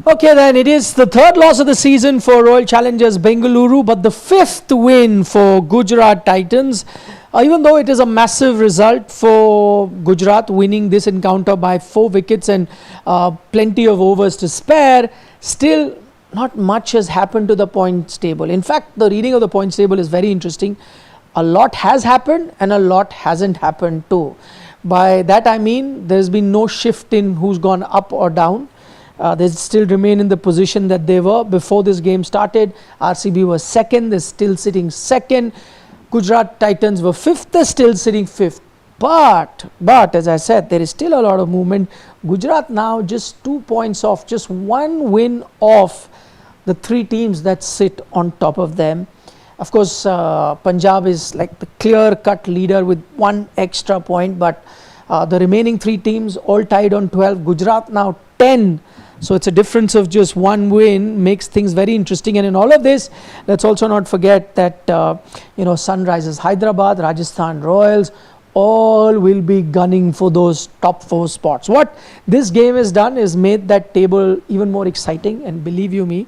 Okay, then it is the third loss of the season for Royal Challengers Bengaluru, but the fifth win for Gujarat Titans. Even though it is a massive result for Gujarat, winning this encounter by 4 wickets and plenty of overs to spare, still not much has happened to the points table. In fact, the reading of the points table is very interesting. A lot has happened and a lot hasn't happened too. By that I mean there's been no shift in who's gone up or down. They still remain in the position that they were before this game started. RCB was second, they're still sitting second. Gujarat Titans were fifth, they're still sitting fifth. But as I said, there is still a lot of movement. Gujarat now just 2 points off, just one win off the 3 teams that sit on top of them. Of course, Punjab is like the clear-cut leader with 1 extra point, but the remaining 3 teams all tied on 12. Gujarat now 10. So it's a difference of just 1 win, makes things very interesting. And in all of this, let's also not forget that Sunrisers Hyderabad, Rajasthan Royals, all will be gunning for those top 4 spots. What this game has done is made that table even more exciting, and believe you me,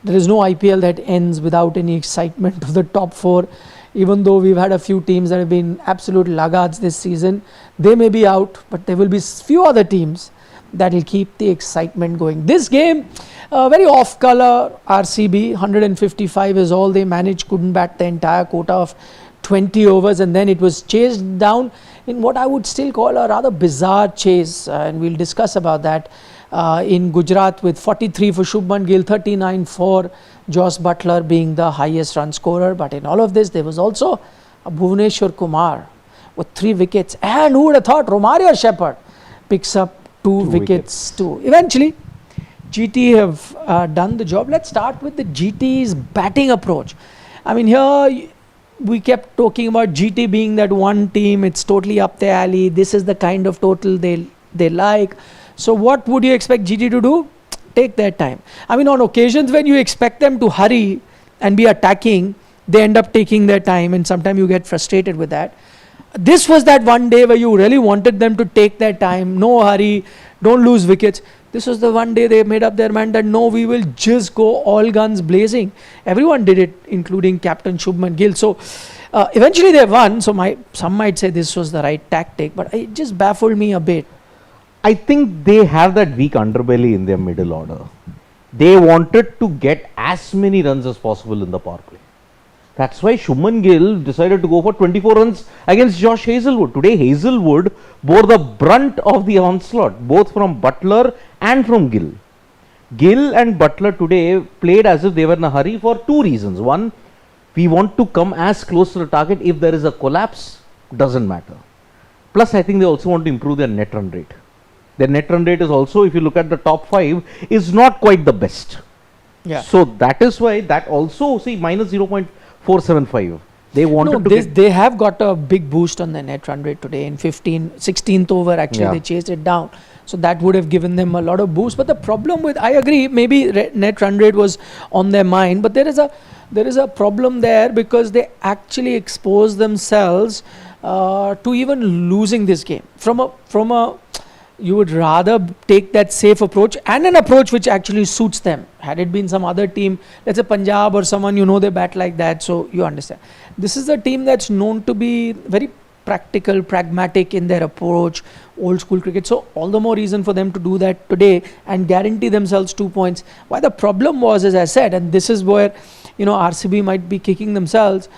there is no IPL that ends without any excitement of the top 4. Even though we've had a few teams that have been absolute laggards this season, they may be out, but there will be few other teams that will keep the excitement going. This game, very off-color. RCB, 155 is all they managed, couldn't bat the entire quota of 20 overs, and then it was chased down in what I would still call a rather bizarre chase, and we'll discuss about that. In Gujarat with 43 for Shubman Gill, 39 for Jos Buttler being the highest run scorer. But in all of this, there was also a Bhuvneshwar Kumar with 3 wickets. And who would have thought Romario Shepherd picks up 2 wickets too. Eventually, GT have done the job. Let's start with the GT's batting approach. I mean, here we kept talking about GT being that one team. It's totally up their alley. This is the kind of total they like. So what would you expect GT to do? Take their time. I mean, on occasions when you expect them to hurry and be attacking, they end up taking their time, and sometimes you get frustrated with that. This was that one day where you really wanted them to take their time, no hurry, don't lose wickets. This was the one day they made up their mind that no, we will just go all guns blazing. Everyone did it, including Captain Shubman Gill. So eventually they won. So some might say this was the right tactic, but it just baffled me a bit. I think they have that weak underbelly in their middle order. They wanted to get as many runs as possible in the power play. That's why Shubman Gill decided to go for 24 runs against Josh Hazlewood. Today, Hazlewood bore the brunt of the onslaught, both from Buttler and from Gill. Gill and Buttler today played as if they were in a hurry for 2 reasons. One, we want to come as close to the target. If there is a collapse, doesn't matter. Plus, I think they also want to improve their net run rate. Their net run rate is also, if you look at the top 5, is not quite the best. Yeah. So that is why that also, see, minus 0.475. They wanted they have got a big boost on their net run rate today. In 16th over, actually, they chased it down. So that would have given them a lot of boost. But the problem with, I agree, maybe net run rate was on their mind, but there is a problem there because they actually expose themselves to even losing this game. You would rather take that safe approach and an approach which actually suits them. Had it been some other team, let's say Punjab or someone, they bat like that, so you understand. This is a team that's known to be very practical, pragmatic in their approach, old school cricket. So all the more reason for them to do that today and guarantee themselves 2 points. Why the problem was, as I said, and this is where RCB might be kicking themselves.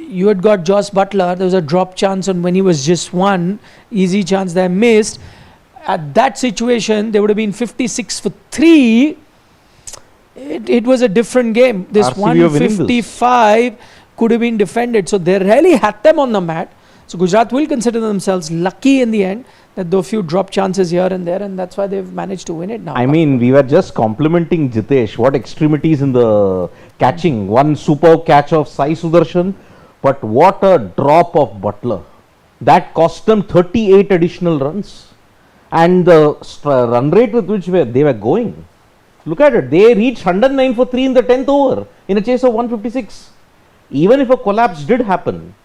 You had got Jos Buttler. There was a drop chance on when he was just 1 easy chance they missed. At that situation, they would have been 56 for 3. It was a different game. This RCB 155 could have been defended. So they really had them on the mat. So Gujarat will consider themselves lucky in the end that there were a few drop chances here and there, and that's why they've managed to win it now. I mean, we were just complimenting Jitesh. What extremities in the catching. One superb catch of Sai Sudarshan. But what a drop of Buttler. That cost them 38 additional runs. And the run rate with which they were going. Look at it. They reached 109 for 3 in the 10th over in a chase of 156. Even if a collapse did happen,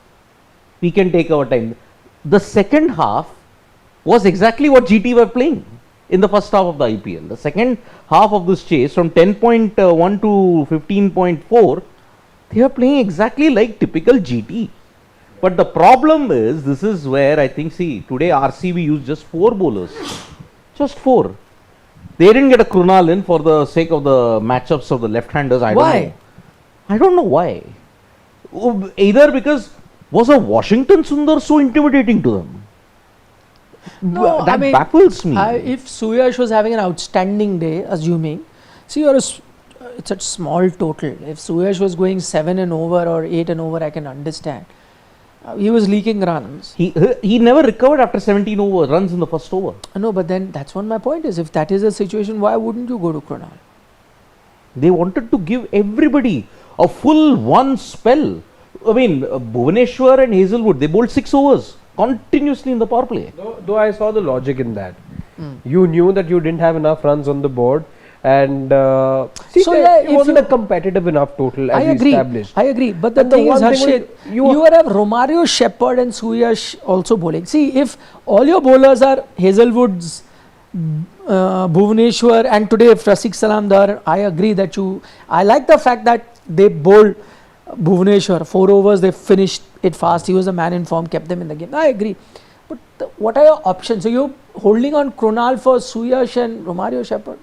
we can take our time. The second half was exactly what GT were playing. in the first half of the IPL. The second half of this chase, from 10.1 to 15.4, they are playing exactly like typical GT. But the problem is, this is where I think, see, today RCB used just 4 bowlers. Just 4. They didn't get a Krunal in for the sake of the matchups of the left-handers. I don't know why. Either because was a Washington Sundar so intimidating to them? No, That baffles me. If Suyash was having an outstanding day, assuming, see, it's a small total. If Suyash was going 7 and over or 8 and over, I can understand. He was leaking runs. He never recovered after 17 runs in the first over. No, but then that's what my point is. If that is the situation, why wouldn't you go to Krunal? They wanted to give everybody a full one spell. I mean, Bhuvneshwar and Hazelwood, they bowled 6 overs continuously in the power play. Though I saw the logic in that. You knew that you didn't have enough runs on the board, and it wasn't a competitive enough total as we established. I agree. But the thing is, Harshit, you would have Romario, Shepherd and Suyash also bowling. See, if all your bowlers are Hazelwoods, Bhuvneshwar, and today if Rafiq Salamdar, I agree that I like the fact that they bowled Bhuvneshwar 4 overs, they finished it fast. He was a man in form, kept them in the game. I agree. But what are your options? So you're holding on Krunal for Suyash and Romario, Shepherd?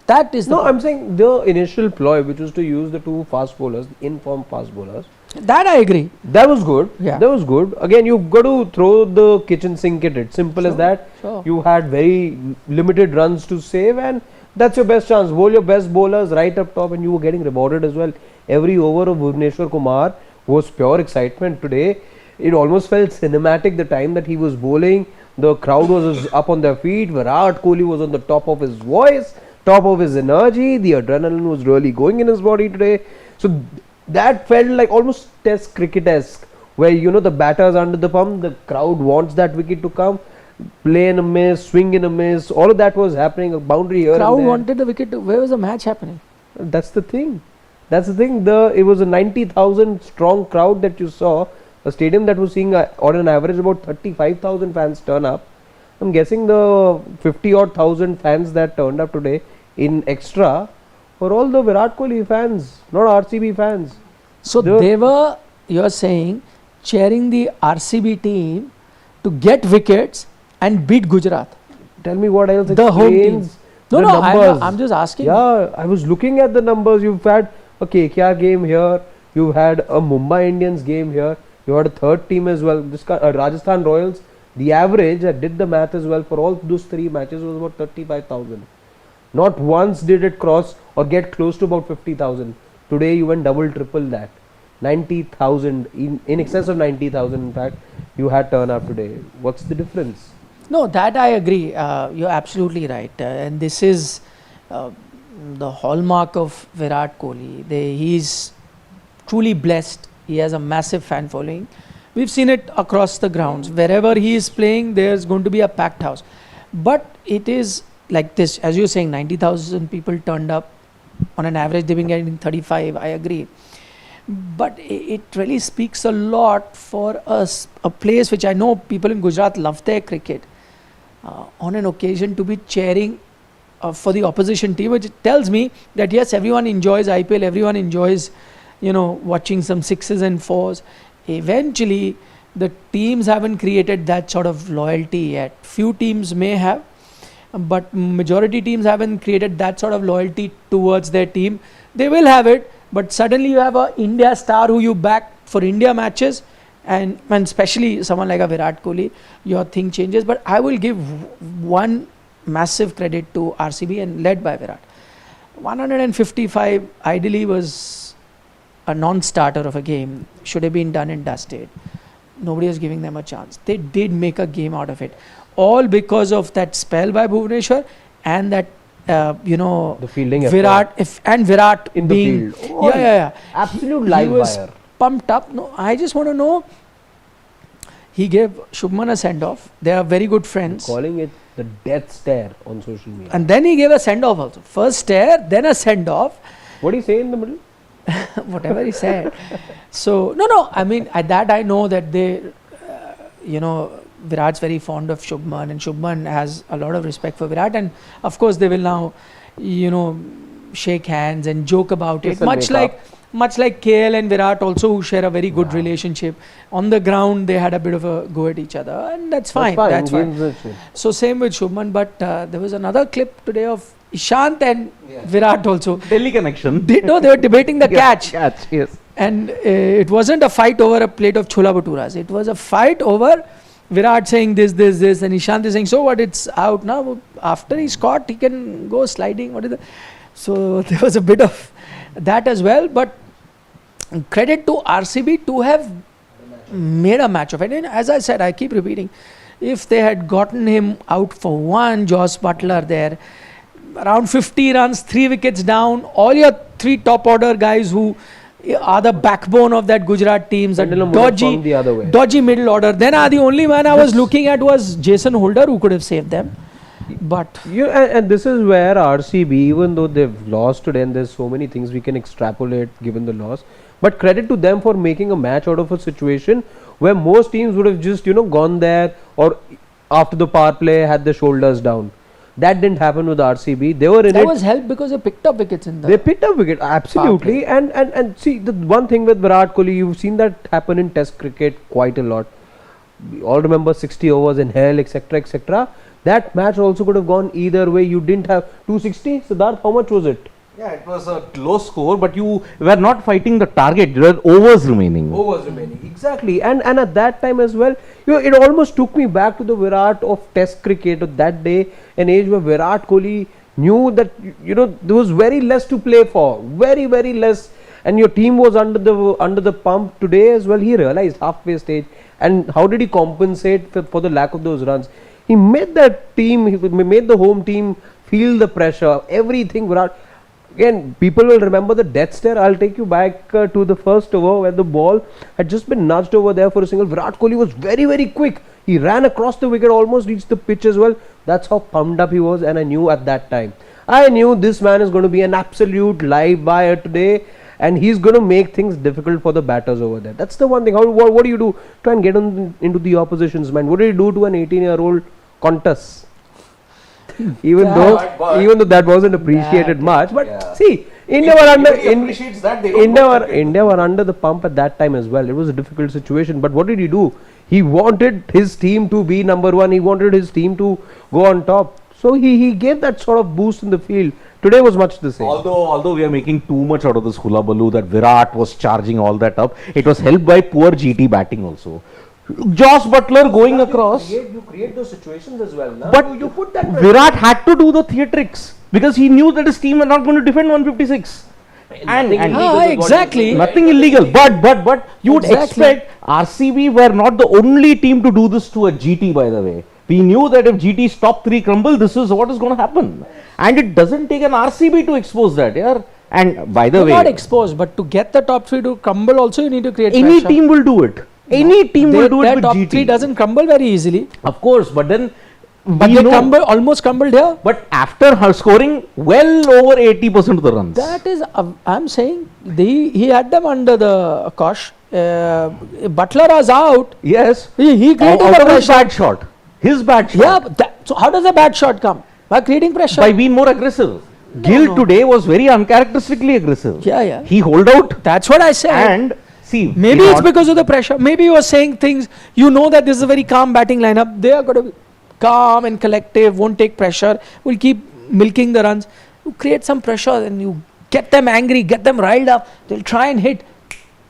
That is the I'm saying the initial ploy, which was to use the 2 fast bowlers, in-form fast bowlers. That I agree. That was good. Yeah. That was good. Again, you've got to throw the kitchen sink at it. Simple as that. Sure. You had very limited runs to save, and that's your best chance. Bowl your best bowlers right up top, and you were getting rewarded as well. Every over of Bhuvneshwar Kumar was pure excitement today. It almost felt cinematic the time that he was bowling. The crowd was up on their feet. Virat Kohli was on the top of his voice, top of his energy. The adrenaline was really going in his body today. So that felt like almost test cricket-esque, where the batter's under the pump, the crowd wants that wicket to come, play in a miss, swing in a miss. All of that was happening. A boundary here Crowd and there. wanted the wicket. Where was the match happening? That's the thing. It was a 90,000 strong crowd that you saw. A stadium that was seeing on an average about 35,000 fans turn up. I'm guessing the 50 odd thousand fans that turned up today in extra were all the Virat Kohli fans, not RCB fans. So they were, you're saying, cheering the RCB team to get wickets and beat Gujarat. Tell me what else The home team. explains No, the numbers. I'm just asking. Yeah, I was looking at the numbers. You've had a KKR game here. You've had a Mumbai Indians game here. You had a third team as well. Rajasthan Royals. The average, I did the math as well, for all those 3 matches was about 35,000. Not once did it cross or get close to about 50,000. Today you went double, triple that. 90,000, in excess of 90,000 in fact, you had turn up today. What's the difference? No, that I agree. You're absolutely right. And this is the hallmark of Virat Kohli. He's truly blessed. He has a massive fan following. We've seen it across the grounds. Wherever he is playing, there's going to be a packed house. But it is like this, as you're saying, 90,000 people turned up. On an average, they've been getting 35. I agree. But it really speaks a lot for us, a place which I know people in Gujarat love their cricket. On an occasion to be cheering for the opposition team, which tells me that yes, everyone enjoys IPL, everyone enjoys, watching some 6s and 4s. Eventually, the teams haven't created that sort of loyalty yet. Few teams may have, but majority teams haven't created that sort of loyalty towards their team. They will have it, but suddenly you have a India star who you back for India matches, and especially someone like a Virat Kohli, your thing changes. But I will give one massive credit to RCB and led by Virat. 155 ideally was a non-starter of a game, should have been done and dusted. Nobody was giving them a chance. They did make a game out of it, all because of that spell by Bhuvneshwar and that the fielding Virat and Virat in being the field. Absolute live he was wire. Pumped up. No, I just want to know. He gave Shubman a send-off. They are very good friends. Calling it the death stare on social media. And then he gave a send-off also. First stare, then a send-off. What do you say in the middle? Whatever he said. So, no, I mean, at that I know that they, Virat's very fond of Shubman, and Shubman has a lot of respect for Virat, and of course they will now, shake hands and joke about Kiss it, and much make like KL and Virat also, who share a very good relationship. On the ground, they had a bit of a go at each other, and that's fine. That's fine. So same with Shubman, but there was another clip today of Ishant and Virat also. Delhi connection. They were debating the catch. Catch, yes. And it wasn't a fight over a plate of chola bhaturas. It was a fight over Virat saying this, and Ishant is saying, so what, it's out now. After he's caught, he can go sliding. So there was a bit of that as well. But credit to RCB to have made a match of it. And as I said, I keep repeating, if they had gotten him out for one, Josh Buttler there, around 50 runs, 3 wickets down, all your 3 top order guys who are the backbone of that Gujarat teams, a dodgy middle order. Then the only man I was looking at was Jason Holder, who could have saved them. But and this is where RCB, even though they've lost today, and there's so many things we can extrapolate given the loss, but credit to them for making a match out of a situation where most teams would have just gone there, or after the power play had their shoulders down. That didn't happen with RCB. They were in it. That was helped because they picked up wickets in the. They picked up wicket, absolutely. And see, the one thing with Virat Kohli, you've seen that happen in Test cricket quite a lot. We all remember 60 overs in hell, etc., etc. That match also could have gone either way. You didn't have 260. Siddharth, how much was it? Yeah, it was a low score, but you were not fighting the target. There were overs remaining. Exactly. And at that time as well, it almost took me back to the Virat of Test cricket of that day, an age where Virat Kohli knew that there was very less to play for, very less, and your team was under the pump. Today as well, he realized halfway stage, and how did he compensate for the lack of those runs? He made that team, he made the home team feel the pressure, everything. Virat. Again, people will remember the death stare. I'll take you back to the first over where the ball had just been nudged over there for a single. Virat Kohli was very quick. He ran across the wicket, almost reached the pitch as well. That's how pumped up he was, and I knew at that time. I knew this man is going to be an absolute live wire today, and he's going to make things difficult for the batters over there. That's the one thing. What do you do? Try and get into the opposition's mind. What did he do to an 18-year-old Qantas? Even though that wasn't appreciated much, but see, India were under the pump at that time as well. It was a difficult situation, but what did he do? He wanted his team to be number one. He wanted his team to go on top. So he gave that sort of boost in the field. Today was much the same. Although we are making too much out of this hula baloo that Virat was charging all that up, it was helped by poor GT batting also. Josh Buttler going across. You create those situations as well. Now. But you put that Virat had to do the theatrics because he knew that his team were not going to defend 156. Exactly. Nothing illegal. But you would expect RCB were not the only team to do this to a GT, by the way. We knew that if GT's top 3 crumble, this is what is going to happen. And it doesn't take an RCB to expose that. Yeah. And by the way, not expose, but to get the top 3 to crumble also, you need to create any pressure. Team will do it. Any team will do it with top GT. 3 doesn't crumble very easily. Of course, but then they almost crumbled here. But after her scoring well over 80% of the runs. That is, I'm saying, he had them under the cosh. Buttler was out. Yes. He created out a of his pressure. bad shot. His bad shot. Yeah, but so how does a bad shot come? By creating pressure. By being more aggressive. Gill today was very uncharacteristically aggressive. Yeah. He hold out. That's what I said. And see, maybe it's because of the pressure. Maybe you were saying things, that this is a very calm batting lineup. They are going to be calm and collective, won't take pressure, will keep milking the runs. You create some pressure and you get them angry, get them riled up. They'll try and hit.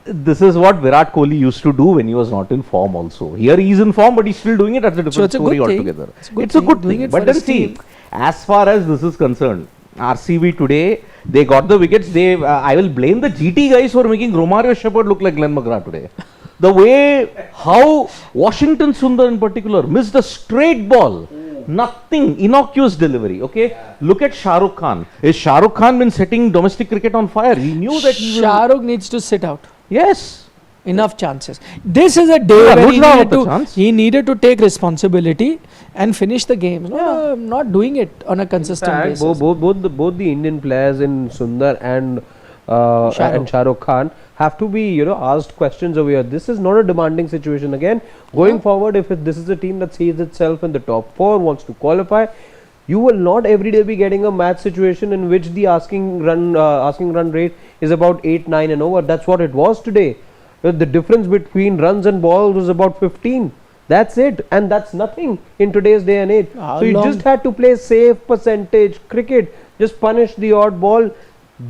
This is what Virat Kohli used to do when he was not in form also. Here he is in form, but he's still doing it. That's a different story altogether. It's a good thing. But then see, as far as this is concerned, RCB today, they got the wickets. I will blame the GT guys for making Romario Shepherd look like Glenn McGrath today. The way how Washington Sundar in particular missed a straight ball. Nothing, innocuous delivery. Okay, look at Shah Rukh Khan. Is Shah Rukh Khan been setting domestic cricket on fire? He knew that Shah Rukh needs to sit out. Yes. Enough chances. This is a day where he needed to take responsibility and finish the game. Not doing it on a consistent basis. Both the Indian players in Sundar and and Shah Rukh Khan have to be, asked questions over here. This is not a demanding situation. Again, going forward, if this is a team that sees itself in the top 4, wants to qualify, you will not every day be getting a match situation in which the asking run rate is about 8, 9 and over. That's what it was today. The difference between runs and balls was about 15. That's it, and that's nothing in today's day and age. So you just had to play safe percentage cricket. Just punish the odd ball.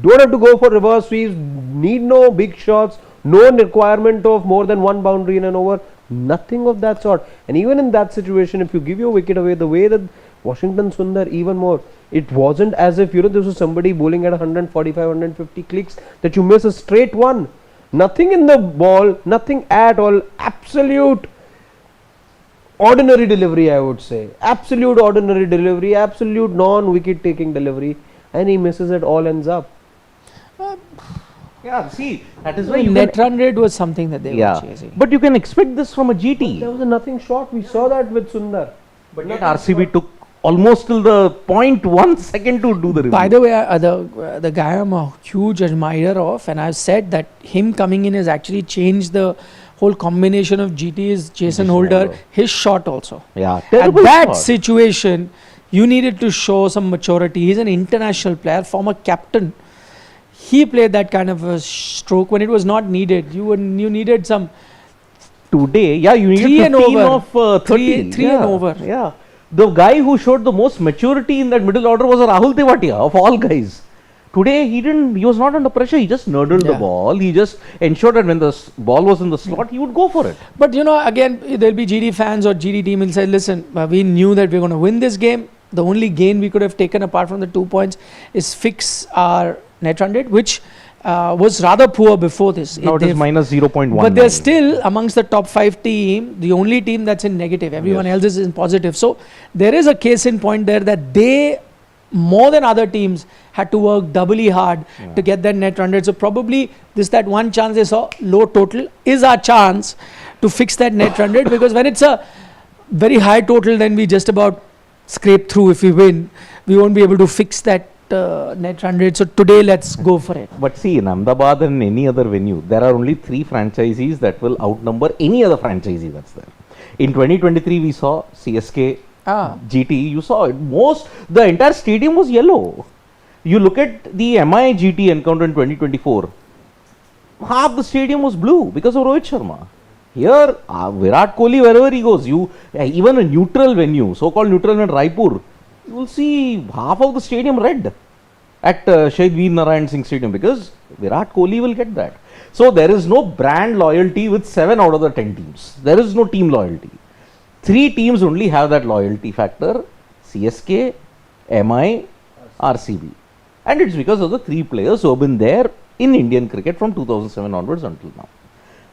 Don't have to go for reverse sweeps. Need no big shots. No requirement of more than 1 boundary in an over. Nothing of that sort. And even in that situation, if you give your wicket away, the way that Washington Sundar, even more, it wasn't as if this was somebody bowling at 145, 150 clicks that you miss a straight one. Nothing in the ball, nothing at all. Absolute ordinary delivery, I would say. Absolute ordinary delivery, absolute non-wicket taking delivery, and he misses it, all ends up. Yeah, see, that is why net run rate was something that they were chasing. But you can expect this from a GT. There was a nothing shot. We saw that with Sundar. But yet RCB took almost till the 0.1 second to do the review. By the way, the guy I'm a huge admirer of, and I've said that him coming in has actually changed the whole combination of GT's Jason Holder, his shot also. Yeah, at that situation, you needed to show some maturity. He's an international player, former captain. He played that kind of a stroke when it was not needed. You needed some. Today, you needed 15 of 30. 3 and over. Yeah. The guy who showed the most maturity in that middle order was Rahul Tewatia, of all guys. Today, he was not under pressure. He just nurdled the ball. He just ensured that when the ball was in the slot, he would go for it. But again, there'll be GT fans or GT team will say, listen, we knew that we're going to win this game. The only gain we could have taken apart from the 2 points is fix our net run rate, which was rather poor before this. Now it is minus 0.1. But they're still amongst the top 5 team, the only team that's in negative. Everyone else is in positive. So there is a case in point there that they, more than other teams, had to work doubly hard to get that net run rate. So probably that one chance they saw, low total, is our chance to fix that net run rate, because when it's a very high total, then we just about scrape through. If we win, we won't be able to fix that net run rate. So today, let's go for it. But see, in Ahmedabad and any other venue, there are only 3 franchisees that will outnumber any other franchisee that's there. In 2023, we saw CSK, GT. You saw it. The entire stadium was yellow. You look at the MI GT encounter in 2024, half the stadium was blue because of Rohit Sharma. Here, Virat Kohli, wherever he goes, even a neutral venue, so-called neutral in Raipur, you will see half of the stadium red at Shahid Veer Narayan Singh Stadium, because Virat Kohli will get that. So there is no brand loyalty with 7 out of the 10 teams. There is no team loyalty. 3 teams only have that loyalty factor: CSK, MI, RCB. And it's because of the 3 players who have been there in Indian cricket from 2007 onwards until now.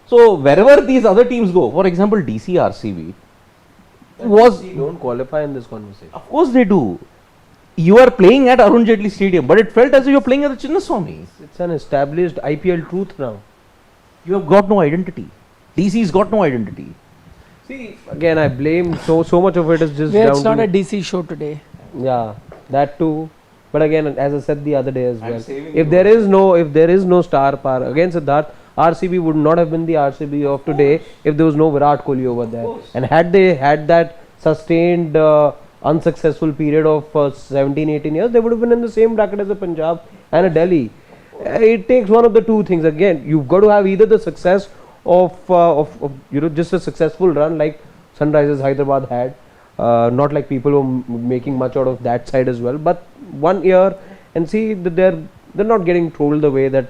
So wherever these other teams go, for example DC, RCB, don't qualify in this conversation. Of course they do. You are playing at Arun Jaitley Stadium, but it felt as if you are playing at the Chinnaswamy. It's an established IPL truth now. You have got no identity. DC's got no identity. See, again, I blame so much of it is just down it's not a DC show today. Yeah, that too. But again, as I said the other day as well, if there is no star power, again Siddharth, RCB would not have been the RCB of today if there was no Virat Kohli over there. And had they had that sustained unsuccessful period of 17-18 years, they would have been in the same bracket as a Punjab and a Delhi. It takes one of the 2 things. Again, you've got to have either the success of just a successful run like Sunrisers Hyderabad had, not like people were making much out of that side as well, but 1 year and see that they're not getting trolled the way that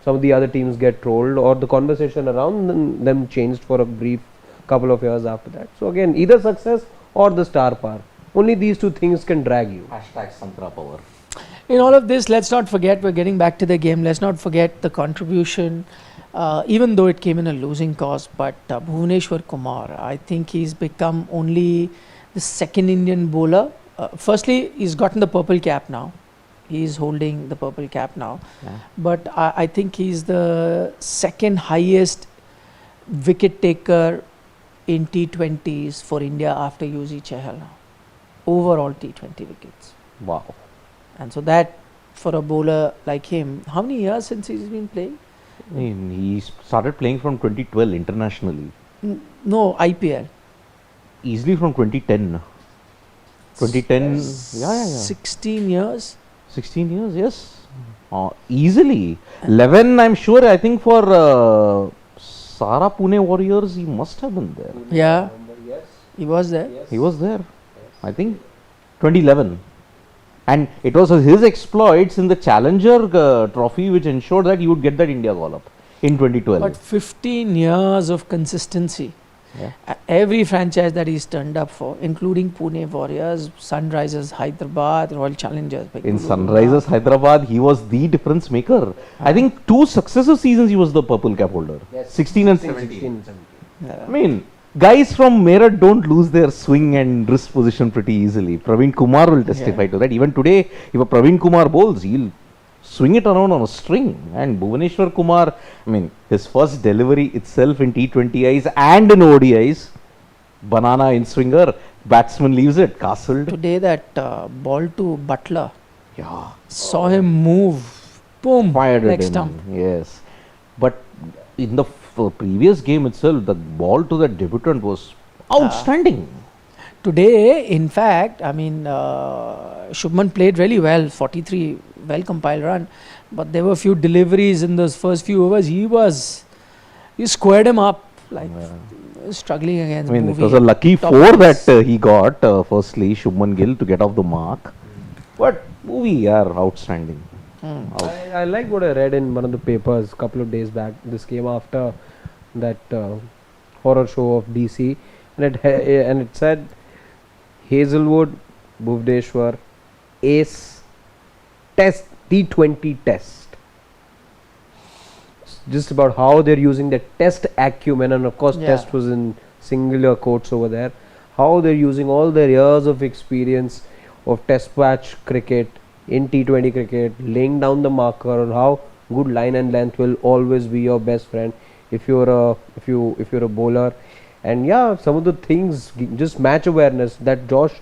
some of the other teams get trolled, or the conversation around them changed for a brief couple of years after that. So again, either success or the star power. Only these 2 things can drag you. #Santra Power. In all of this, let's not forget, we're getting back to the game, let's not forget the contribution, even though it came in a losing cause, but Bhuvneshwar Kumar, I think he's become only the 2nd Indian bowler. Firstly, he's gotten the purple cap now. He's holding the purple cap now. But I think he's the 2nd highest wicket taker in T20s for India after UZ Chahal now. Overall T20 wickets. Wow. And so that for a bowler like him. How many years since he's been playing? I mean, he started playing from 2012 internationally. No, IPL. Easily from 2010. 2010, yeah. 16 years. 16 years, yes. Easily. 11, I'm sure, I think for Sara Pune Warriors, he must have been there. Yeah, Yes. he was there. Yes. He was there. I think 2011. And it was his exploits in the Challenger trophy which ensured that he would get that India call-up in 2012. But 15 years of consistency. Yeah. Every franchise that he's turned up for, including Pune Warriors, Sunrisers Hyderabad, Royal Challengers In Bengaluru. Sunrisers Hyderabad, he was the difference maker. I think 2 successive seasons he was the purple cap holder. Yes. 16 and 16 17. and 17. Yeah. I mean, guys from Meerut don't lose their swing and wrist position pretty easily. Praveen Kumar will testify to that. Even today, if a Praveen Kumar bowls, he'll swing it around on a string. And Bhuvneshwar Kumar, I mean, his first delivery itself in T20Is and in ODIs, banana in swinger, batsman leaves it, castled. Today that ball to Buttler, Yeah. saw him move, boom, Fired it next in. stump. Yes. But in the previous game itself, the ball to the debutant was outstanding. Today, in fact, I mean, Shubman played really well, 43 well compiled run, but there were a few deliveries in those first few overs. He squared him up, like struggling against I mean, it Bhuvi. was a lucky Top 4 pace. that he got. Firstly, Shubman Gill to get off the mark. But Bhuvi are outstanding. I like what I read in one of the papers a couple of days back. This came after that horror show of DC, and it said Hazelwood, Bhuvneshwar, ace, test, T20 test. Just about how they're using the test acumen, and of course, Yeah. test was in singular quotes over there. How they're using all their years of experience of test match cricket in T20 cricket, laying down the marker on how good line and length will always be your best friend if you're a bowler. And yeah, some of the things, just match awareness. That Josh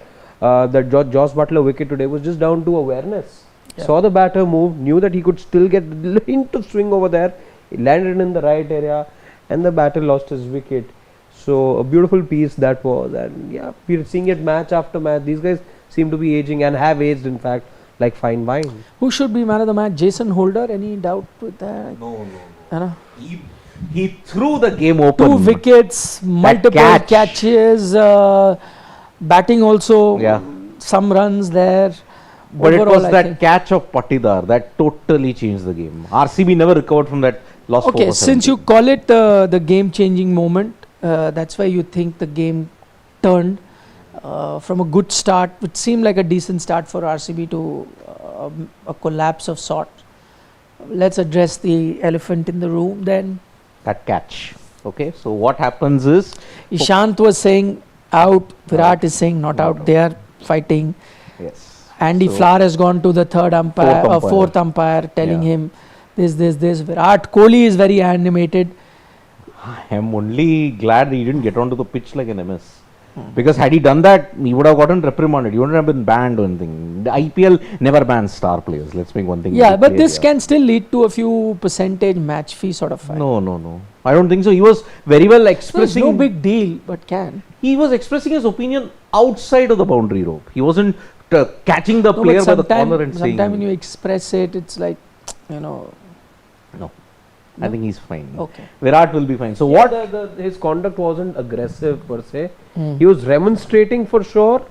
Buttler wicket today was just down to awareness. Yeah. Saw the batter move, knew that he could still get into swing over there. He landed in the right area, and the batter lost his wicket. So a beautiful piece that was. And yeah, we're seeing it match after match. These guys seem to be aging and have aged, in fact, like fine wine. Who should be man of the match? Jason Holder? Any doubt with that? No. I know. He threw the game open. 2 wickets, multiple catch. catches, batting also, Yeah. some runs there. But it Overall, was I that think- catch of Patidar that totally changed the game. RCB never recovered from that loss. Okay, since you call it the game-changing moment, that's why you think the game turned from a good start, which seemed like a decent start for RCB, to a collapse of sort. Let's address the elephant in the room then. that catch. Okay, so what happens is Ishant was saying out, Virat is saying not out. They are fighting. yes. Andy So- Flower has gone to the third umpire, fourth umpire, telling Yeah. him this. Virat Kohli is very animated. I am only glad he didn't get onto the pitch like an MS. Because had he done that, he would have gotten reprimanded. He wouldn't have been banned or anything. The IPL never bans star players. Let's make one thing. Yeah, very but clear this here. can still lead to a few percentage match fee sort of fight. No. I don't think so. He was very well It's expressing. no big deal, but can. He was expressing his opinion outside of the boundary rope. He wasn't catching the No, player but by the collar and saying. sometime when you express it, it's like, you know. No, I think he's fine. Okay. Virat will be fine. So Yeah, what? his conduct wasn't aggressive per se. Mm. He was remonstrating for sure,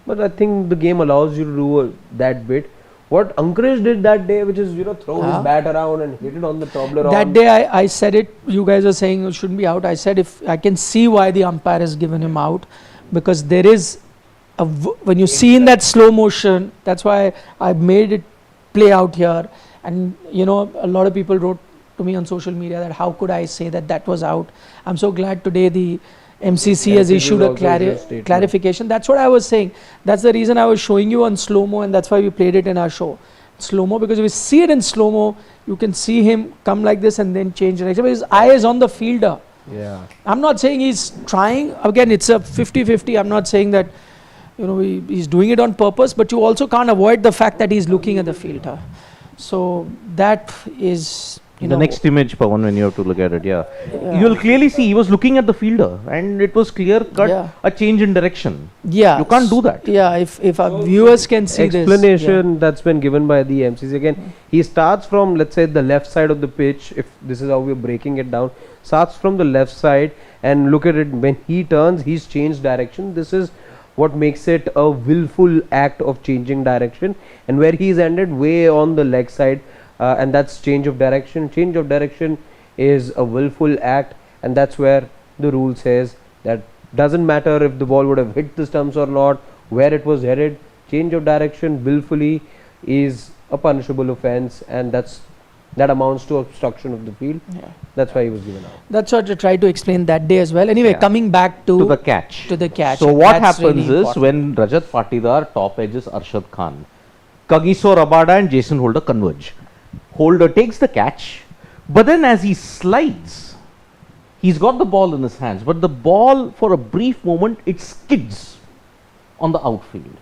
but I think the game allows you to do that bit. What Ankuresh did that day, which is throw Ah. his bat around and hit it on the Toblerone. That day I said it, you guys are saying it shouldn't be out. I said if I can see why the umpire has given him out, because there is when you see in that slow motion, that's why I made it play out here. And a lot of people wrote to me on social media that how could I say that was out. I'm so glad today the MCC has MCC issued has a also issued a statement. clarification. That's what I was saying. That's the reason I was showing you on slow-mo, and that's why we played it in our show. Slow-mo, because if you see it in slow-mo, you can see him come like this and then change direction. But his eye is on the fielder. Yeah. I'm not saying he's trying. Again, it's a 50-50. I'm not saying that he's doing it on purpose, but you also can't avoid the fact that he's looking at the fielder. So that is, The next image, Pawan, when you have to look at it, you will clearly see he was looking at the fielder, and it was clear cut a change in direction. Yeah, You can't do that. Yeah, if our viewers can see explanation that's been given by the MCC again, he starts from, let's say, the left side of the pitch. If this is how we're breaking it down, starts from the left side, and look at it, when he turns, he's changed direction. This is what makes it a willful act of changing direction, and where he's ended way on the leg side. And that's change of direction. Change of direction is a willful act, and that's where the rule says that doesn't matter if the ball would have hit the stumps or not, where it was headed. Change of direction willfully is a punishable offence, and that amounts to obstruction of the field. That's why he was given out. That's what I tried to explain that day as well. Anyway, coming back to the catch. So what happens is when Rajat Patidar top edges Arshad Khan, Kagiso Rabada and Jason Holder converge. Holder takes the catch, but then as he slides, he's got the ball in his hands, but the ball for a brief moment it skids on the outfield.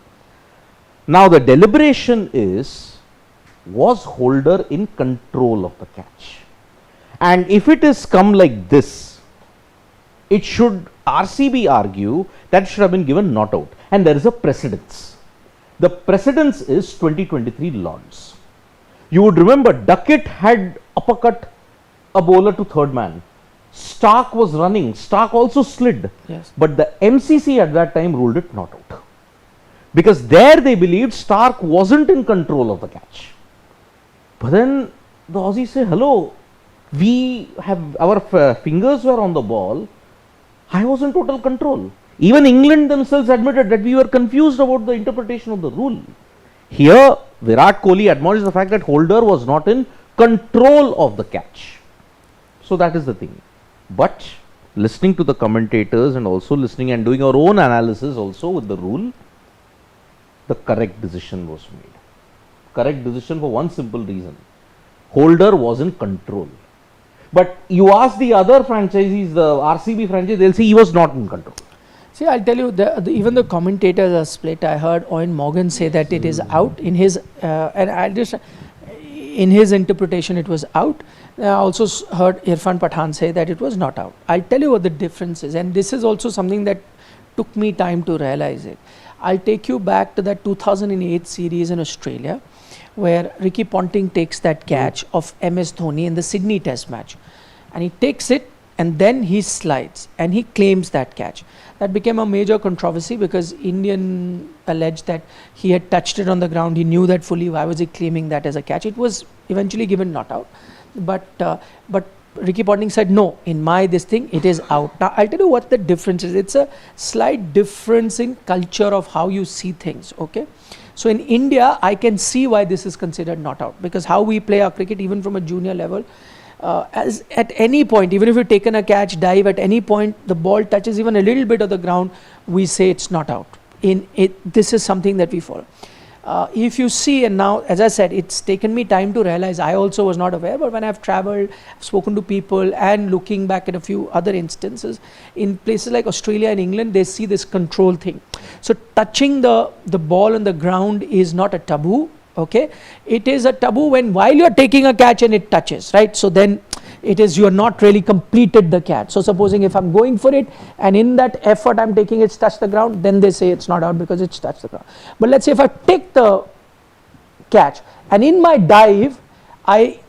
Now the deliberation is, was Holder in control of the catch? And if it is come like this, it should, RCB argue, that should have been given not out, and there is a precedence. The precedence is 2023 Lords. You would remember Duckett had uppercut a bowler to third man. Stark was running. Stark also slid. Yes. But the MCC at that time ruled it not out. Because there they believed Stark wasn't in control of the catch. But then the Aussies say, hello, we have, our fingers were on the ball. I was in total control. Even England themselves admitted that we were confused about the interpretation of the rule. Here, Virat Kohli admonished the fact that Holder was not in control of the catch. So that is the thing. But listening to the commentators and also listening and doing our own analysis also with the rule, the correct decision was made. Correct decision for one simple reason. Holder was in control. But you ask the other franchisees, the RCB franchise, they'll say he was not in control. See, I'll tell you, even the commentators are split. I heard Owen Morgan say that it is out in his, and I just, in his interpretation, it was out. I also heard Irfan Pathan say that it was not out. I'll tell you what the difference is, and this is also something that took me time to realize it. I'll take you back to that 2008 series in Australia, where Ricky Ponting takes that catch of MS Dhoni in the Sydney Test match, and he takes it and then he slides and he claims that catch. That became a major controversy because Indian alleged that he had touched it on the ground. He knew that fully. Why was he claiming that as a catch? It was eventually given not out, but Ricky Ponting said no. In my this thing, it is out. Now I'll tell you what the difference is. It's a slight difference in culture of how you see things. Okay, so in India, I can see why this is considered not out, because how we play our cricket, even from a junior level. As at any point, even if you've taken a catch, dive, at any point the ball touches even a little bit of the ground, we say it's not out. This is something that we follow. If you see, and now, as I said, it's taken me time to realize, I also was not aware, but when I've traveled, I've spoken to people, and looking back at a few other instances, in places like Australia and England, they see this control thing. So touching the ball on the ground is not a taboo. Okay, it is a taboo when while you are taking a catch and it touches, right? So then it is, you are not really completed the catch. So supposing if I'm going for it and in that effort I'm taking it's touched the ground, then they say it's not out because it's touched the ground. But let's say if I take the catch and in my dive I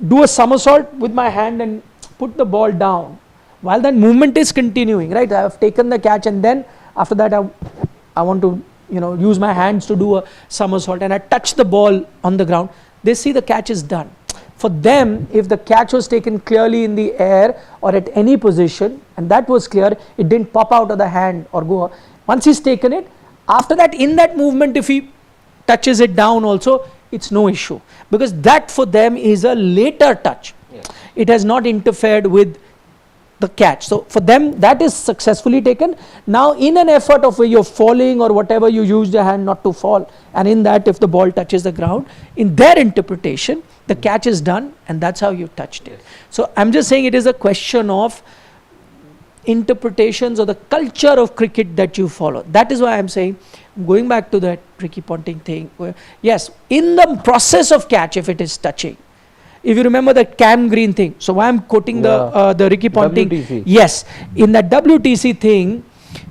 do a somersault with my hand and put the ball down while that movement is continuing, right? I have taken the catch and then after that I want to use my hands to do a somersault and I touch the ball on the ground, they see the catch is done. For them, if the catch was taken clearly in the air or at any position, and that was clear, it didn't pop out of the hand or go. Once he's taken it, after that, in that movement, if he touches it down also, it's no issue. Because that for them is a later touch. Yes. It has not interfered with the catch. So for them, that is successfully taken. Now in an effort of where you're falling or whatever, you use the hand not to fall, and in that if the ball touches the ground, in their interpretation the catch is done and that's how you touched it. So I'm just saying it is a question of interpretations or the culture of cricket that you follow. That is why I'm saying, going back to that Ricky Ponting thing, where, yes, in the process of catch, if it is touching, if you remember the Cam Green thing, so why I'm quoting the Ricky Ponting, WTC. yes, in that WTC thing,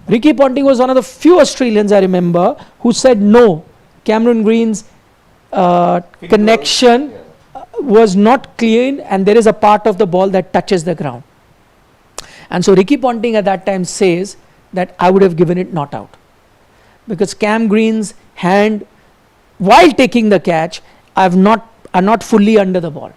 Ricky Ponting was one of the few Australians I remember who said no, Cameron Green's connection was not clean and there is a part of the ball that touches the ground. And so Ricky Ponting at that time says that I would have given it not out, because Cam Green's hand while taking the catch are not fully under the ball.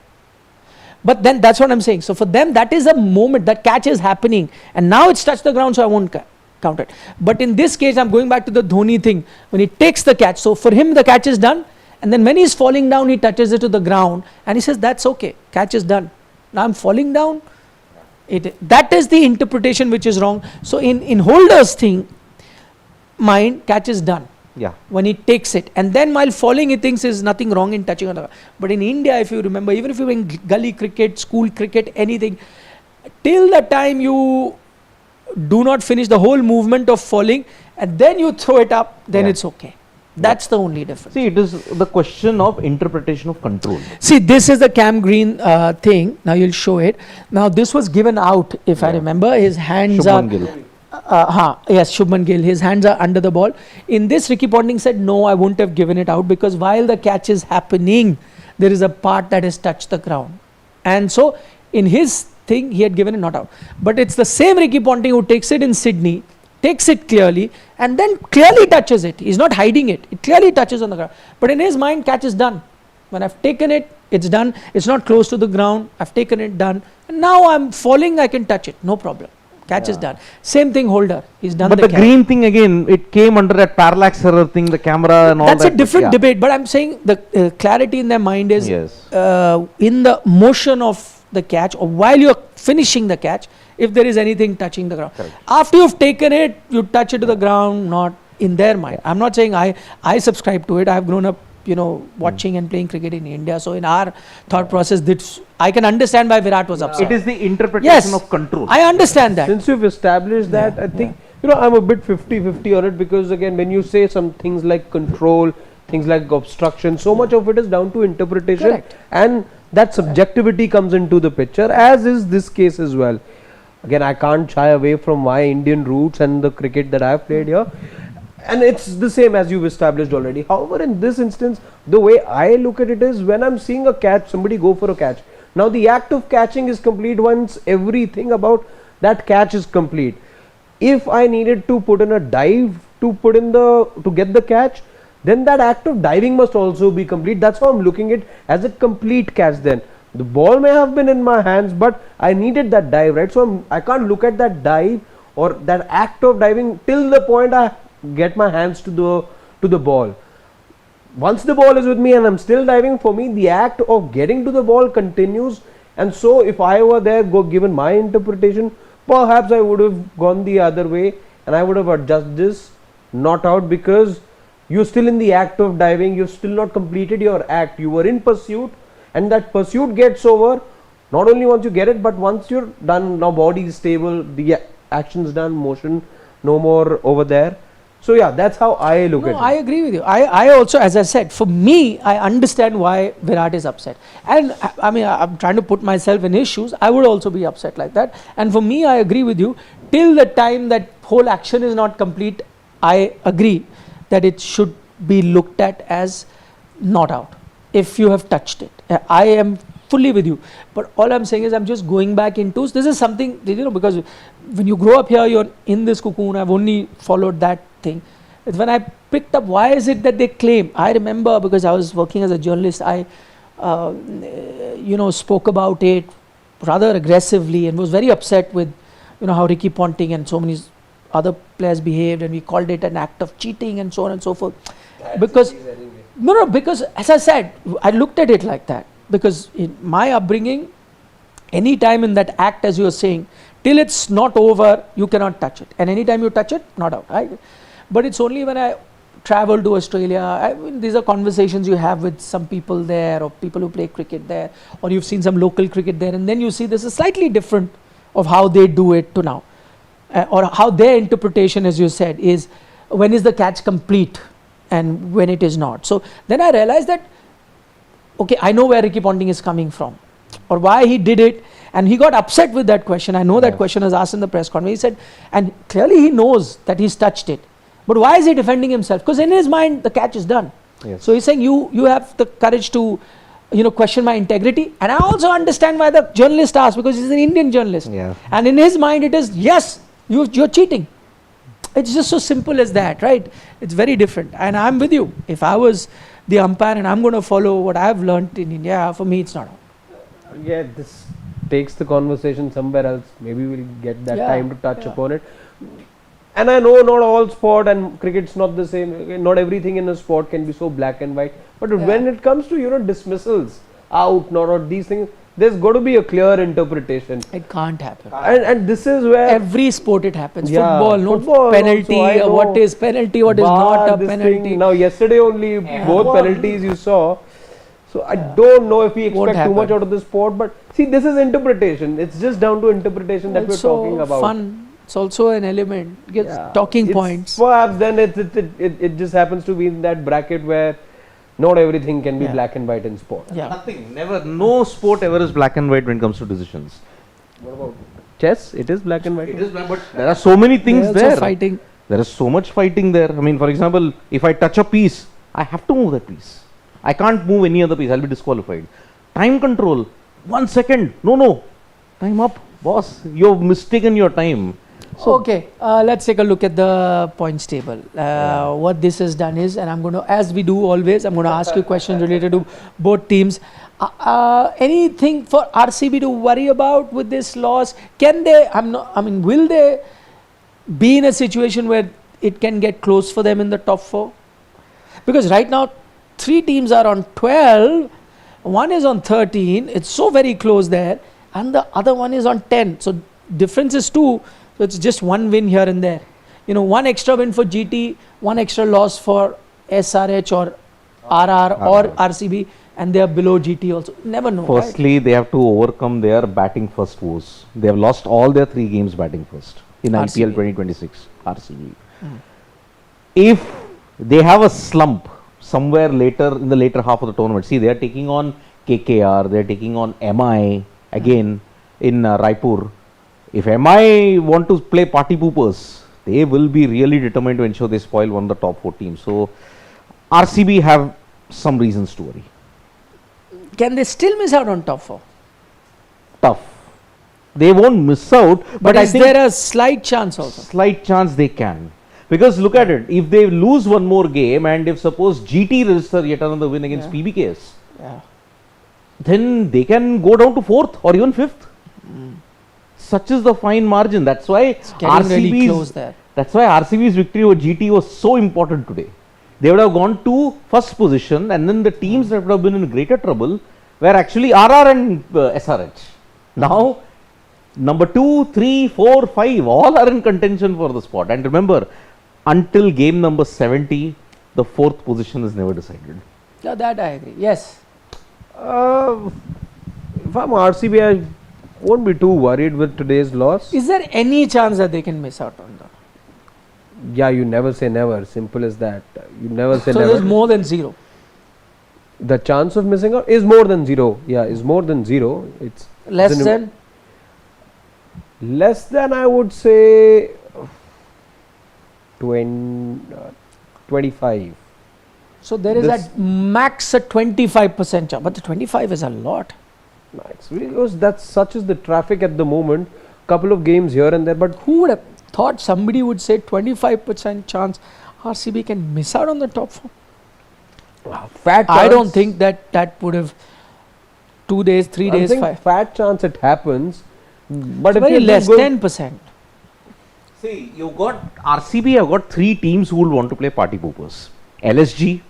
But then that's what I'm saying. So for them, that is a moment, that catch is happening and now it's touched the ground, so I won't count it. But in this case, I'm going back to the Dhoni thing, when he takes the catch, so for him the catch is done, and then when he's falling down, he touches it to the ground and he says that's okay, catch is done. Now I'm falling down. That is the interpretation which is wrong. So in Holder's thing, mind, catch is done. Yeah. When he takes it, and then while falling he thinks there's nothing wrong in touching on the ground. But in India, if you remember, even if you're in gully cricket, school cricket, anything, till the time you do not finish the whole movement of falling and then you throw it up, then it's okay. That's the only difference. See, it is the question of interpretation of control. See, this is the Cam Green thing. Now you'll show it. Now this was given out, if I remember. His hands Shubman are... Gill. Yes, Shubman Gill. His hands are under the ball. In this, Ricky Ponting said, no, I wouldn't have given it out, because while the catch is happening, there is a part that has touched the ground. And so, in his thing, he had given it not out. But it's the same Ricky Ponting who takes it in Sydney, takes it clearly, and then clearly touches it. He's not hiding it. It clearly touches on the ground. But in his mind, catch is done. When I've taken it, it's done. It's not close to the ground. I've taken it, done. And now I'm falling, I can touch it. No problem. Catch is done. Same thing, Holder. He's done. But the green thing again, it came under that parallax error thing, the camera and all that. That's a different debate. But I'm saying the clarity in their mind is Yes. in the motion of the catch, or while you're finishing the catch, if there is anything touching the ground. Correct. After you've taken it, you touch it to the ground, not in their mind. I'm not saying I subscribe to it. I've grown up, watching and playing cricket in India. So in our thought process, I can understand why Virat was upset. It is the interpretation of control. I understand that. Since you've established that, I think, I'm a bit 50-50 on it, because again, when you say some things like control, things like obstruction, so much of it is down to interpretation. Correct. And that subjectivity comes into the picture, as is this case as well. Again, I can't shy away from my Indian roots and the cricket that I've played here. And it's the same as you've established already. However, in this instance, the way I look at it is, when I'm seeing a catch, somebody go for a catch. Now the act of catching is complete once everything about that catch is complete. If I needed to put in a dive to get the catch, then that act of diving must also be complete. That's how I'm looking at it, as a complete catch then. The ball may have been in my hands, but I needed that dive, right? So I can't look at that dive or that act of diving till the point I get my hands to the ball. Once the ball is with me and I'm still diving, for me the act of getting to the ball continues. And so if I were there, given my interpretation, perhaps I would have gone the other way and I would have adjusted this not out, because you're still in the act of diving, you've still not completed your act, you were in pursuit, and that pursuit gets over not only once you get it, but once you're done. Now body is stable, the action's done, motion no more over there. So yeah, that's how I look at it. I agree with you. I also, as I said, for me, I understand why Virat is upset. And I mean, I'm trying to put myself in his shoes. I would also be upset like that. And for me, I agree with you. Till the time that whole action is not complete, I agree that it should be looked at as not out if you have touched it. I am fully with you. But all I'm saying is, I'm just going back into, this is something, because when you grow up here, you're in this cocoon. I've only followed that thing. It's when I picked up, why is it that they claim? I remember, because I was working as a journalist, I spoke about it rather aggressively and was very upset with how Ricky Ponting and so many other players behaved, and we called it an act of cheating and so on and so forth. Because because as I said, I looked at it like that, because in my upbringing, any time in that act, as you were saying, till it's not over, you cannot touch it, and anytime you touch it, not out. But it's only when I travel to Australia, these are conversations you have with some people there, or people who play cricket there, or you've seen some local cricket there, and then you see this is slightly different of how they do it to now. or how their interpretation, as you said, is when is the catch complete and when it is not. So then I realized that, okay, I know where Ricky Ponting is coming from or why he did it, and he got upset with that question. I know that question was asked in the press conference. He said, and clearly he knows that he's touched it, but why is he defending himself? Because in his mind the catch is done. Yes. So he's saying you have the courage to question my integrity, and I also understand why the journalist asked, because he's an Indian journalist, and in his mind it is, yes, you're cheating. It's just so simple as that, right? It's very different, and I'm with you. If I was the umpire and I'm going to follow what I've learnt in India, for me it's not. Yeah, this takes the conversation somewhere else. Maybe we'll get that time to touch upon it. And I know not all sport and cricket's not the same. Not everything in a sport can be so black and white. But when it comes to dismissals, out, not out, these things, there's got to be a clear interpretation. It can't happen. And this is where every sport it happens. Yeah, Football, no football penalty. also, What is penalty? What is not a this penalty? thing. Now yesterday only both penalties you saw. So I don't know if we expect too much out of the sport, but see, this is interpretation. It's just down to interpretation that Also we're talking about. Fun. It's also an element. Talking points. Perhaps then it just happens to be in that bracket where not everything can be black and white in sport. Nothing. Never. No sport ever is black and white when it comes to decisions. What about chess? It is black and white. It is black, but there are so many things They're also there. fighting. There is so much fighting there. I mean, for example, if I touch a piece, I have to move that piece. I can't move any other piece. I'll be disqualified. Time control. 1 second. No. Time up, boss. You've mistaken your time. So okay, let's take a look at the points table. What this has done is, and I'm going to, as we do always, I'm going to ask you questions related to both teams. Anything for RCB to worry about with this loss? Can they? Will they be in a situation where it can get close for them in the top 4? Because right now, 3 teams are on 12, one is on 13. It's so very close there, and the other one is on 10. So difference is 2. So it's just 1 win here and there. 1 extra win for GT, 1 extra loss for SRH or RR or RCB, and they are below GT also. Never know. Firstly, they have to overcome their batting first woes. They have lost all their 3 games batting first in IPL 2026 RCB. If they have a slump somewhere later in the later half of the tournament, see, they are taking on KKR, they are taking on MI again in Raipur. If MI want to play party poopers, they will be really determined to ensure they spoil one of the top 4 teams. So RCB have some reasons to worry. Can they still miss out on top 4? Tough. They won't miss out, but I is think there a slight chance also? Slight chance they can. Because look at it, if they lose one more game and if suppose GT register yet another win against PBKS, then they can go down to 4th or even 5th. Such is the fine margin. That's why RCB's victory over GT was so important today. They would have gone to first position, and then the teams that would have been in greater trouble were actually RR and SRH. Now, number 2, 3, 4, 5, all are in contention for the spot. And remember, until game number 70, the 4th position is never decided. Yeah, that I agree. Yes. If I'm RCB, I won't be too worried with today's loss. Is there any chance that they can miss out on that? Yeah, you never say never. Simple as that. You never say so never. So there's more than 0. The chance of missing out is more than 0. Yeah, is more than 0. It's less than? Less than, I would say 25. So there is at max a 25% chance, but the 25 is a lot. Max, because that's such is the traffic at the moment. Couple of games here and there, but who would have thought somebody would say 25% chance RCB can miss out on the top 4? Fat chance. I don't think that would have 2 days, 3 days, 5. Fat chance it happens, but it's very less, 10%. See, you've got RCB have got 3 teams who will want to play party poopers. LSG,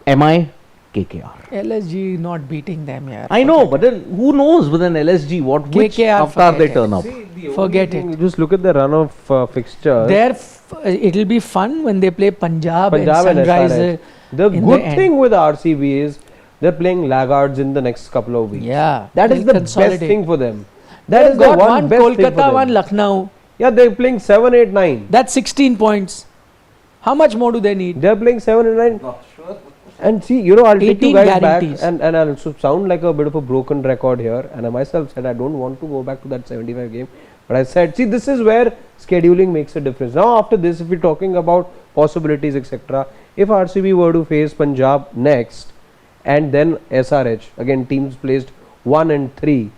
MI, KKR. LSG not beating them here. I know, but then who knows with an LSG which avatar they turn up. Forget it. You just look at the run of fixtures. It'll be fun when they play Punjab and Sunrisers. The good thing with RCB is they're playing laggards in the next couple of weeks. Yeah, that is the best thing for them. That is got the one best Kolkata, thing for them. one Lucknow. Yeah, they're playing 7, 8, 9. That's 16 points. How much more do they need? They're playing 7 and 9. Not sure. And see, I'll take you 18 guys guarantees. back and I'll sound like a bit of a broken record here. And I myself said I don't want to go back to that 75 game. But I said, see, this is where scheduling makes a difference. Now, after this, if we're talking about possibilities, etc., if RCB were to face Punjab next and then SRH, again, teams placed 1 and 3,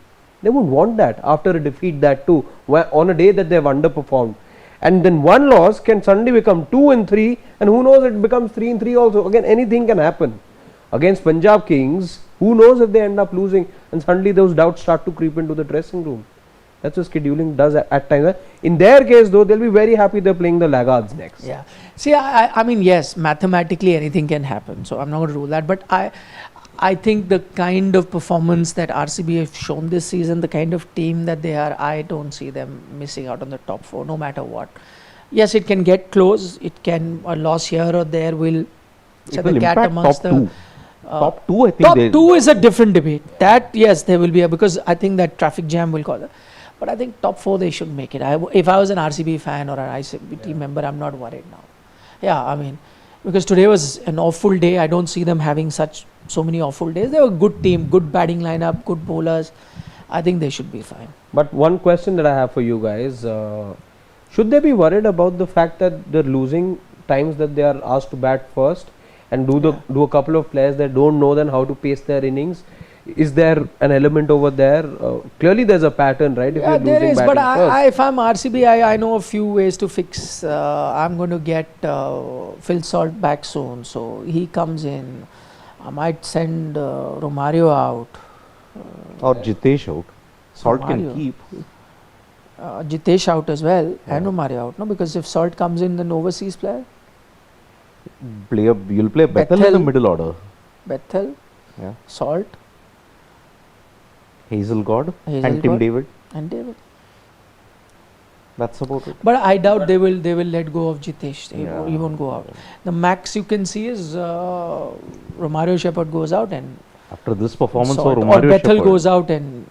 they would want that after a defeat that too, on a day that they've underperformed. And then one loss can suddenly become 2 and 3, and who knows, it becomes 3 and 3 also. Again, anything can happen. Against Punjab Kings, who knows if they end up losing, and suddenly those doubts start to creep into the dressing room. That's what scheduling does at times. In their case though, they'll be very happy they're playing the laggards next. Yeah. See, I mean, yes, mathematically anything can happen. So I'm not going to rule that. But I think the kind of performance that RCB have shown this season, the kind of team that they are, I don't see them missing out on the top 4 no matter what. Yes, it can get close. It can, a loss here or there will set the cat amongst top 2. Top 2, I think. Top 2 is a different debate. That, yes, there will be because I think that traffic jam will cause it. But I think top 4 they should make it. If I was an RCB fan or an ICB team member, I'm not worried now. Yeah, I mean, because today was an awful day. I don't see them having so many awful days. They were a good team, good batting lineup, good bowlers. I think they should be fine. But one question that I have for you guys, should they be worried about the fact that they're losing times that they are asked to bat first and do a couple of players that don't know then how to pace their innings? Is there an element over there? Clearly there's a pattern, right? If Yeah, you're there losing is. batting But first. if I'm RCB, I know a few ways to fix. I'm going to get Phil Salt back soon. So he comes in. I might send Romario out. Or Jitesh out. Salt Romario. can keep. Jitesh out as well and Romario out. No, because if Salt comes in, then overseas player. You'll play Bethel in the Bethel. middle order. Bethel, Yeah. Salt Hazelgod and Hazelgod. Tim David. and David. That's about it. But I doubt they will let go of Jitesh. Yeah. He won't go out. The max you can see is Romario Shepherd goes out and After this performance Salt, of or Romario Bethel Shepherd, goes out and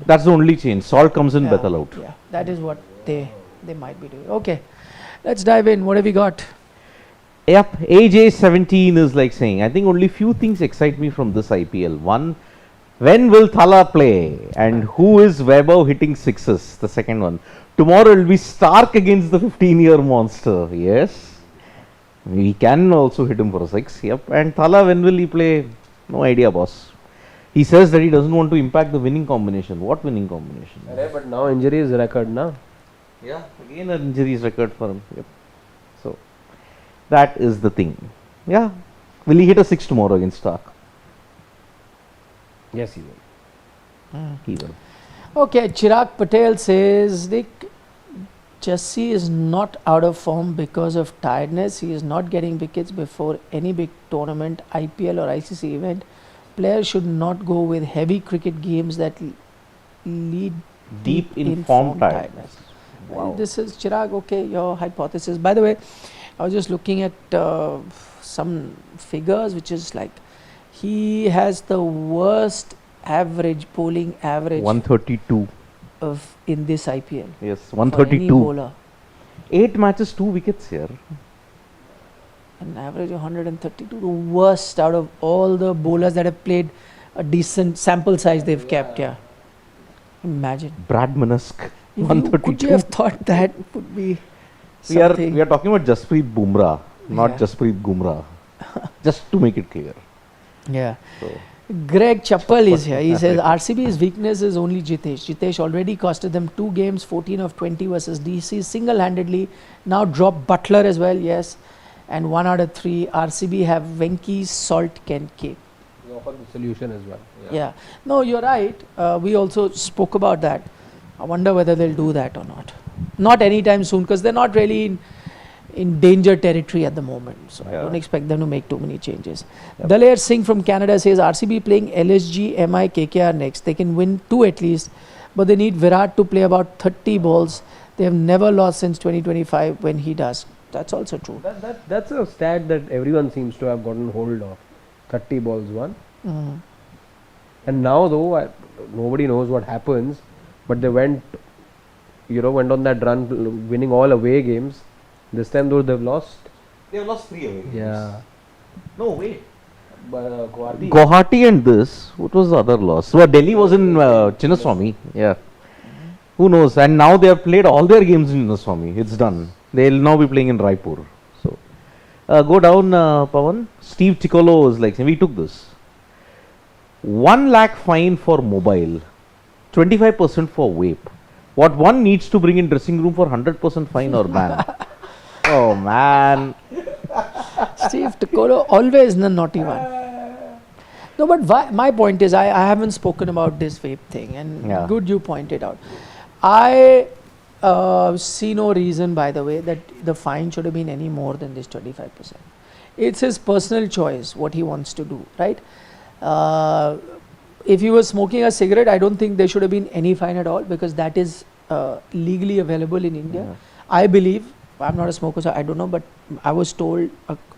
that's the only change. Salt comes in, yeah, Bethel out. Yeah, that is what they might be doing. Okay, let's dive in. What have we got? Yep, AJ17 is like saying, I think only few things excite me from this IPL. One, when will Thala play? And who is Weber hitting sixes? The second one. Tomorrow it will be Stark against the 15-year monster. Yes. We can also hit him for a 6. Yep. And Thala, when will he play? No idea, boss. He says that he doesn't want to impact the winning combination. What winning combination? But now injury is record, na? Yeah, again an injuries record for him. Yep. So that is the thing. Yeah. Will he hit a 6 tomorrow against Stark? Yes, he will. He will. Okay, Chirag Patel says Dick Jesse is not out of form because of tiredness. He is not getting wickets before any big tournament, IPL or ICC event. Players should not go with heavy cricket games that lead Deep in form tiredness. Wow. This is Chirag. Okay, your hypothesis. By the way, I was just looking at some figures, which is like he has the worst average bowling average 132. of in this IPL. Yes, For any 132. bowler. 8 matches, 2 wickets here. An average of 132, the worst out of all the bowlers that have played a decent sample size they've kept. Yeah, imagine. Brad Manusk, If you, 132. could you have thought that would be we are something? talking about Jasprit Bumrah, not Yeah. Jasprit Gumrah. Just to make it clear. Yeah. So, Greg Chappell is here. He says RCB's weakness is only Jitesh. Jitesh already costed them 2 games, 14 of 20 versus DC single-handedly. Now dropped Buttler as well, yes. And 1 out of 3. RCB have Venki, Salt, can keep. We offer the solution as well. Yeah. No, you're right. We also spoke about that. I wonder whether they'll do that or not. Not anytime soon because they're not really in danger territory at the moment. So I don't expect them to make too many changes. Daler Singh from Canada says RCB playing LSG, MI, KKR next. They can win 2 at least, but they need Virat to play about 30 balls. They have never lost since 2025 when he does. That's also true. That's a stat that everyone seems to have gotten hold of. 30 balls won. Mm. And now though, nobody knows what happens, but they went went on that run, winning all away games. This time though they've lost. They have lost 3 away games. Yeah. No, wait. Guwahati. Guwahati and this, what was the other loss? So Delhi was in Chinnaswamy, yeah. Who knows? And now they have played all their games in Chinnaswamy. It's done. They'll now be playing in Raipur. So go down, Pawan. Steve Ticolo was like, we took this. 1 lakh fine for mobile, 25% for vape. What one needs to bring in dressing room for 100% fine or ban? Oh man. Steve Ticolo, always the naughty one. No, but my point is, I haven't spoken about this vape thing, and Yeah. good you pointed out. I see no reason, by the way, that the fine should have been any more than this 25%. It's his personal choice, what he wants to do, right? If he was smoking a cigarette, I don't think there should have been any fine at all, because that is legally available in India. Yeah. I believe, I'm not a smoker, so I don't know, but I was told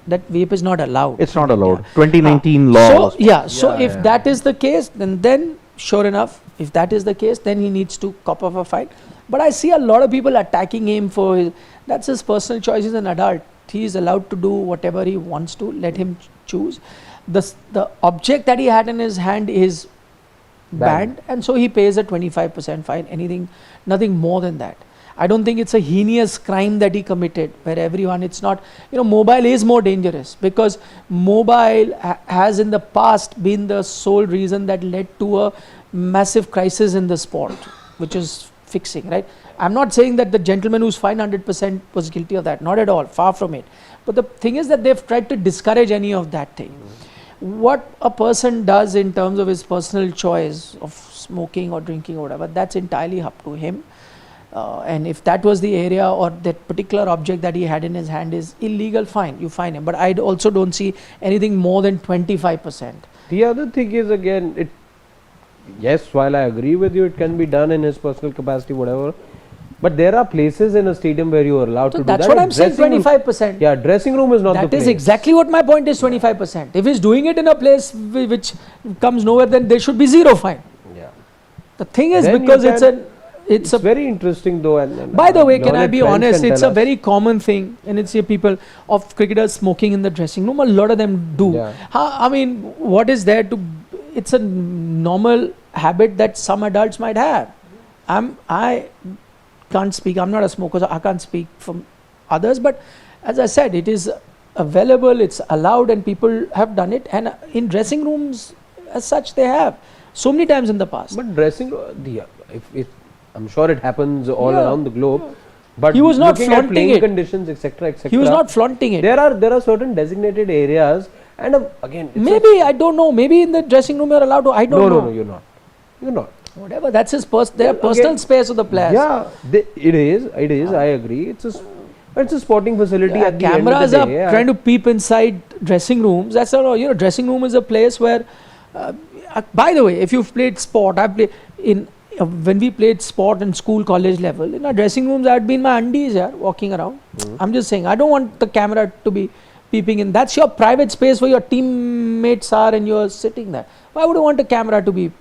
that vape is not allowed. It's not in allowed. India. 2019 law. So, was- yeah, so Yeah, if yeah. that is the case, then sure enough, if that is the case, then he needs to cop off a fine. But I see a lot of people attacking him for that's his personal choice. He's an adult. He is allowed to do whatever he wants to. Let him choose. The object that he had in his hand is banned, and so he pays a 25% fine. Nothing more than that. I don't think it's a heinous crime that he committed, where everyone, it's not, mobile is more dangerous, because mobile has in the past been the sole reason that led to a massive crisis in the sport, which is fixing, right? I'm not saying that the gentleman who's fined 100% was guilty of that, not at all, far from it. But the thing is that they've tried to discourage any of that thing. What a person does in terms of his personal choice of smoking or drinking or whatever, that's entirely up to him. And if that was the area or that particular object that he had in his hand is illegal, fine, you fine him. But I also don't see anything more than 25%. The other thing is, again, yes, while I agree with you, it can be done in his personal capacity, whatever. But there are places in a stadium where you are allowed So to do that's that. what And I'm saying, dressing room- 25%. Yeah, dressing room is not the That place. is exactly what my point is, 25%. If he's doing it in a place which comes nowhere, then there should be zero fine. Yeah. The thing is, Then you because can- it's a very interesting though. And by the way, can I learned be friends honest? can It's tell a us. very common thing, and it's people of cricketers smoking in the dressing room. A lot of them do. Yeah. I mean, what is there to? It's a normal habit that some adults might have. I can't speak. I'm not a smoker, so I can't speak from others. But as I said, it is available. It's allowed, and people have done it. And in dressing rooms, as such, they have so many times in the past. But dressing room, if I'm sure it happens all Yeah. around the globe. But He was not looking at flaunting playing it. conditions, etc., etc. He was not flaunting it. There are certain designated areas, and again, it's Maybe I don't know. Maybe in the dressing room you're allowed to. I don't know. no, you're not. You're not. Whatever. That's his their Again, personal space of the players. Yeah, it is. I agree. It's a sporting facility. Yeah, at the end of cameras the are day. trying to peep inside dressing rooms. That's not. Dressing room is a place where. By the way, if you've played sport, I play in. When we played sport in school, college level, in our dressing rooms, I'd be in my undies here, walking around. I'm just saying, I don't want the camera to be peeping in. That's your private space where your teammates are and you're sitting there. Why would you want a camera to be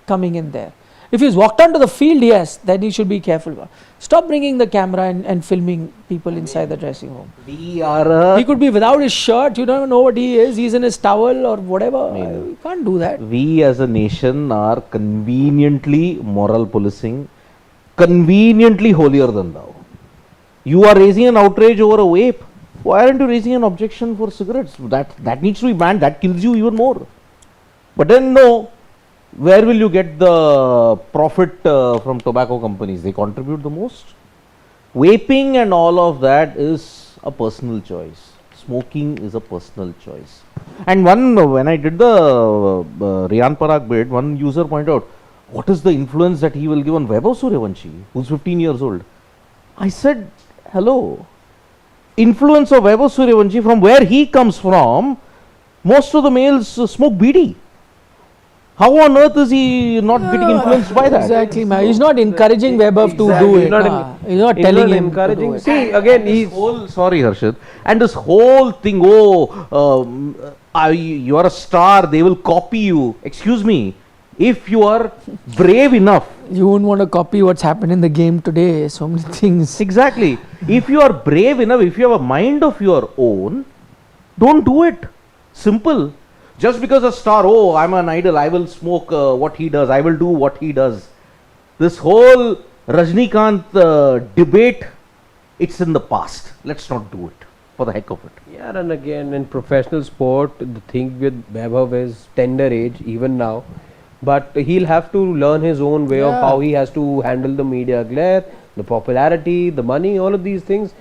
coming in there? If he's walked onto the field, yes, then he should be careful. Stop bringing the camera and filming people inside the dressing room. We are He could be without his shirt, you don't even know what he is, he's in his towel or whatever. You can't do that. we as a nation are conveniently moral policing, conveniently holier than thou. You are raising an outrage over a vape. Why aren't you raising an objection for cigarettes? That needs to be banned. That kills you even more. But then no, where will you get the profit from tobacco companies? They contribute the most. Vaping and all of that is a personal choice. Smoking is a personal choice. And when I did the Riyan Parag bid, one user pointed out, what is the influence that he will give on Vaibhav Suryavanshi, who's 15 years old? I said, hello. Influence of Vaibhav Suryavanshi, from where he comes from, most of the males smoke BD. How on earth is he not getting influenced by that? Exactly, man. He's not encouraging Vaibhav to do it. He's not He's not He's telling not him encouraging. to do it. See, again, he's Sorry, Harshad. And this whole thing, you are a star, they will copy you. Excuse me, If you are brave enough, You wouldn't want to copy what's happened in the game today. So many things. exactly. If you are brave enough, if you have a mind of your own, don't do it. Simple. Just because a star, oh, I'm an idol, I will smoke what he does, I will do what he does. This whole Rajnikant debate, it's in the past. Let's not do it for the heck of it. Yeah, and again in professional sport, the thing with Vaibhav is tender age even now, but he'll have to learn his own way of Yeah. how he has to handle the media glare, the popularity, the money, all of these things.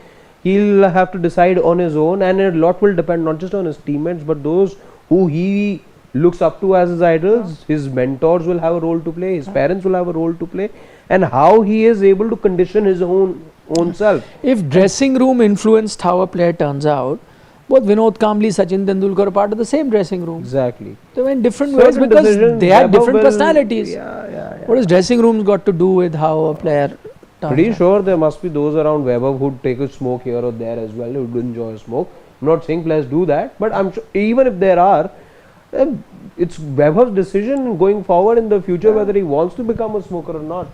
He'll have to decide on his own, and a lot will depend not just on his teammates but those who he looks up to as his idols. His mentors will have a role to play, his parents will have a role to play, and how he is able to condition his own self. If dressing room influenced how a player turns out, both Vinod Kambli, Sachin Tendulkar are part of the same dressing room. Exactly. They went different ways Certain because decisions, they had Vaibhav different will- personalities. Yeah. What has dressing rooms got to do with how a player turns Pretty out? sure there must be those around Vaibhav who'd take a smoke here or there as well, who'd enjoy a smoke. I'm not saying players do that, but I'm sure even if there are, it's Vaibhav's decision going forward in the future whether he wants to become a smoker or not.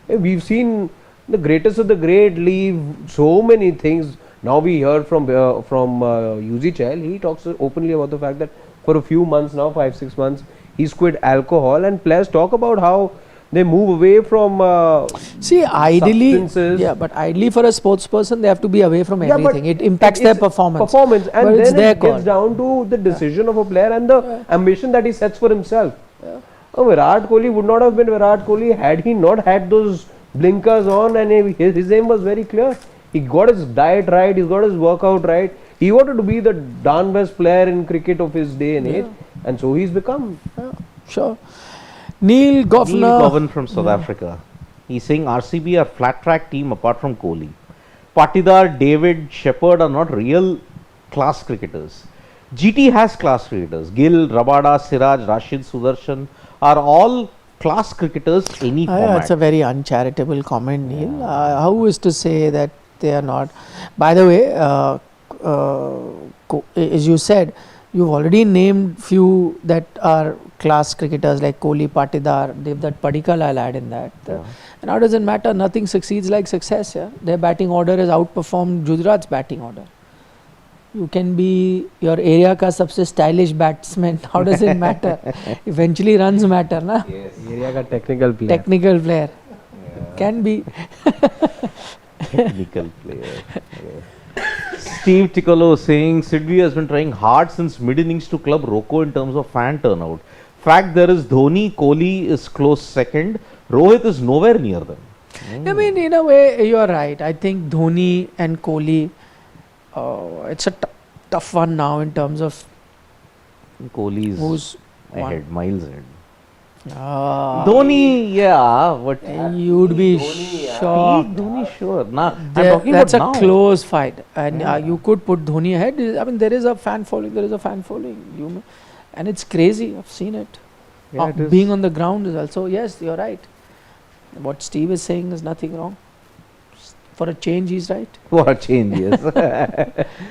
We've seen the greatest of the great leave so many things. Now we heard from UZChel, he talks openly about the fact that for a few months now, 5-6 months, he's quit alcohol, and players talk about how they move away from See, ideally, substances. yeah, but ideally for a sports person, they have to be away from Yeah, but everything. It impacts their it's performance. and But it's then their it call. gets down to the decision of a player and the ambition that he sets for himself. Virat Kohli would not have been Virat Kohli had he not had those blinkers on, and his aim was very clear. He got his diet right, he got his workout right. He wanted to be the darn best player in cricket of his day and age, and so he's become. Yeah, sure. Neil Goffner. Neil Govan from South Africa. He's saying RCB are flat track team apart from Kohli. Patidar, David, Shepherd are not real class cricketers. GT has class cricketers. Gill, Rabada, Siraj, Rashid, Sudarshan are all class cricketers any Yeah, format. it's a very uncharitable comment, Neil. How is to say that they are not? By the way, as you said, you've already named few that are class cricketers like Kohli, Patidar, Devdutt Padikkal. I'll add in that. And how does it matter? Nothing succeeds like success. Yeah, their batting order has outperformed Gujarat's batting order. You can be your area ka sabse stylish batsman. How does it matter? Eventually runs matter, na? Area ka technical player. Technical player. Can be. Technical player. Steve Ticolo saying Sidvi has been trying hard since mid-innings to club Rocco in terms of fan turnout. Fact there is Dhoni, Kohli is close second, Rohit is nowhere near them. I mean, in a way, you're right. I think Dhoni and Kohli, it's a tough one now in terms of Kohli is who's ahead, miles ahead. Ah, Dhoni, yeah, but you'd be shocked. Dhoni, sure. Nah, I'm talking That's a about now. close fight, and you could put Dhoni ahead. I mean, there is a fan following. And it's crazy. I've seen it. Yeah, it is. Being on the ground is also, yes, you're right. What Steve is saying is nothing wrong. For a change, he's right. What a change, yes.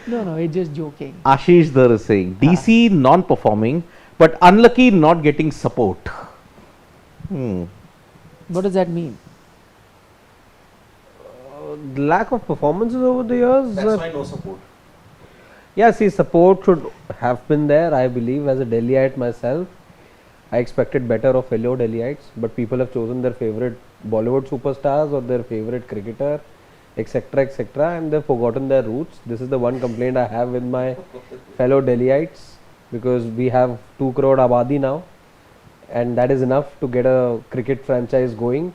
No, he's just joking. Ashish Dar is saying DC non-performing, but unlucky not getting support. What does that mean? Lack of performances over the years. why no support. Yeah, see, support should have been there, I believe, as a Delhiite myself. I expected better of fellow Delhiites, but people have chosen their favorite Bollywood superstars or their favorite cricketer, etc., etc., and they've forgotten their roots. This is the one complaint I have with my fellow Delhiites, because we have 2 crore Abadi now, and that is enough to get a cricket franchise going,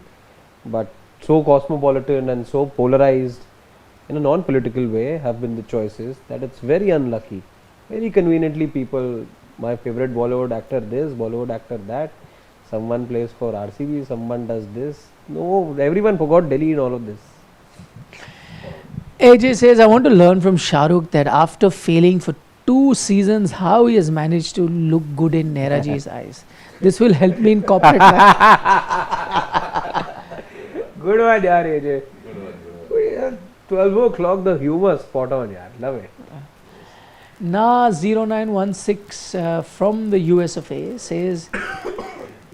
but so cosmopolitan and so polarized in a non-political way have been the choices that it's very unlucky. Very conveniently people, my favorite Bollywood actor this, Bollywood actor that, someone plays for RCB, someone does this. No, everyone forgot Delhi in all of this. AJ says, I want to learn from Shahrukh that after failing for 2 seasons, how he has managed to look good in Nehraji's eyes. This will help me in corporate life. Good one, yaar, AJ. 12 o'clock, the humor spot on, yaar. Love it. Na 0916 from the US of A says,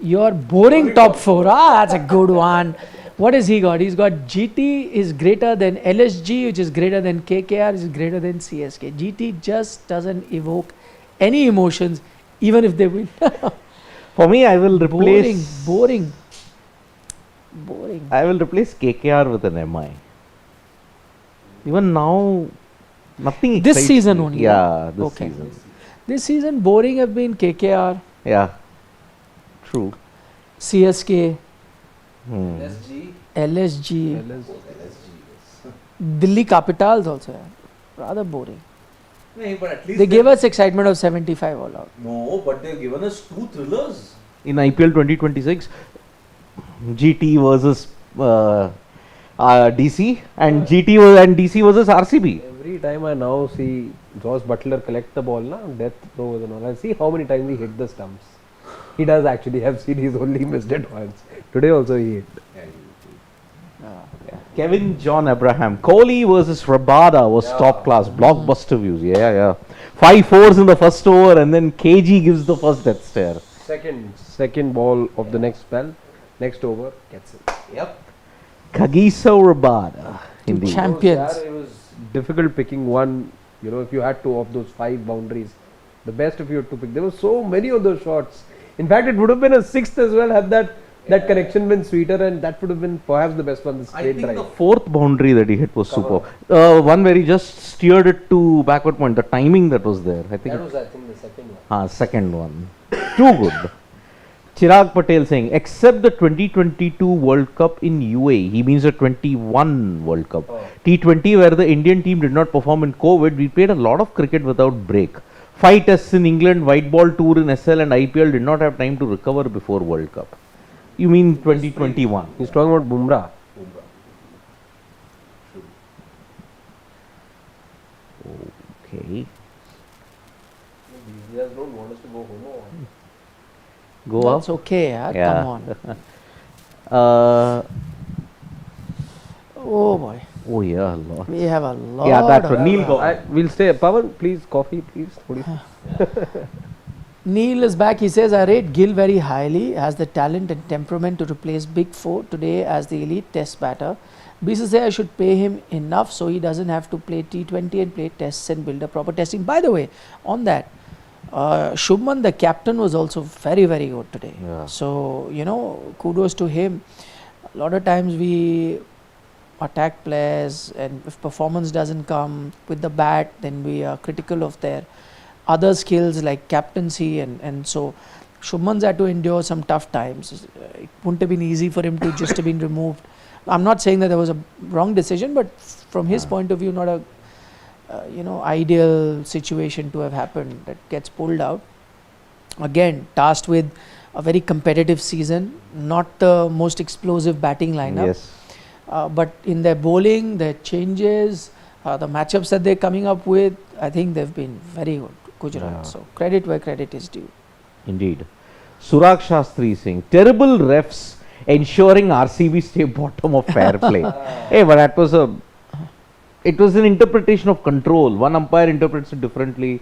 Your boring top four. That's a good one. What has he got? He's got GT is greater than LSG, which is greater than KKR, which is greater than CSK. GT just doesn't evoke any emotions, even if they win. For me, I will boring, replace. boring. I will replace KKR with an MI. Even now, nothing. This excites season me. only. Yeah, this Okay. season. This season, boring have been KKR, Yeah, true. CSK, Hmm. LSG, Delhi Capitals also. Rather boring. But at least They gave us excitement of 75 all out. No, but they've given us two thrillers. In IPL 2026, GT versus DC and DC versus RCB. Every time I now see Josh Buttler collect the ball, death throws and all, I see how many times he hit the stumps. He does actually have seen, he's only missed it once. Today also he hit. Kevin John Abraham. Kohli versus Rabada was top class. Blockbuster views. Yeah. 5 fours in the first over and then KG gives the first death stare. Second ball of the next spell, next over, gets it. Yep. Kagiso Rabada. Indeed. Champions. It was difficult picking one, if you had to of those 5 boundaries. The best if you had to pick. There were so many of those shots. In fact, it would have been a 6th as well had that connection been sweeter, and that would have been perhaps the best one, the I straight think drive. the Fourth boundary that he hit was super. One where he just steered it to backward point. The timing that was there. I think. was, I think, the second one. Second one. Too good. Chirag Patel saying, except the 2022 World Cup in UAE, he means the 21 World Cup. T20 where the Indian team did not perform in COVID, we played a lot of cricket without break. 5 tests in England, white ball tour in SL and IPL did not have time to recover before World Cup. You mean 2021? He's talking about Bumrah. Okay. These guys don't want us to go home. Go That's up. okay, yeah. Yeah. Come on. Oh boy. Oh yeah, a lot. We have a lot. Yeah, that's of- what Neil go. We'll stay. Pawan, please, coffee, please. Neil is back. He says, I rate Gill very highly, has the talent and temperament to replace Big Four today as the elite test batter. BCCI should pay him enough so he doesn't have to play T20 and play tests and build a proper testing. By the way, on that, Shubman, the captain, was also very, very good today. Yeah. So, kudos to him. A lot of times we attack players, and if performance doesn't come with the bat, then we are critical of their other skills like captaincy, and so Shubman's had to endure some tough times. It wouldn't have been easy for him to just have been removed. I'm not saying that there was a wrong decision, but from his point of view, not a ideal situation to have happened. That gets pulled out. Again, tasked with a very competitive season, not the most explosive batting lineup. Yes. But in their bowling, their changes, the matchups that they're coming up with, I think they've been very good, Gujarat. Yeah. So credit where credit is due. Indeed. Suraj Shastri saying, terrible refs ensuring RCB stay bottom of fair play. Hey, but it was an interpretation of control. One umpire interprets it differently.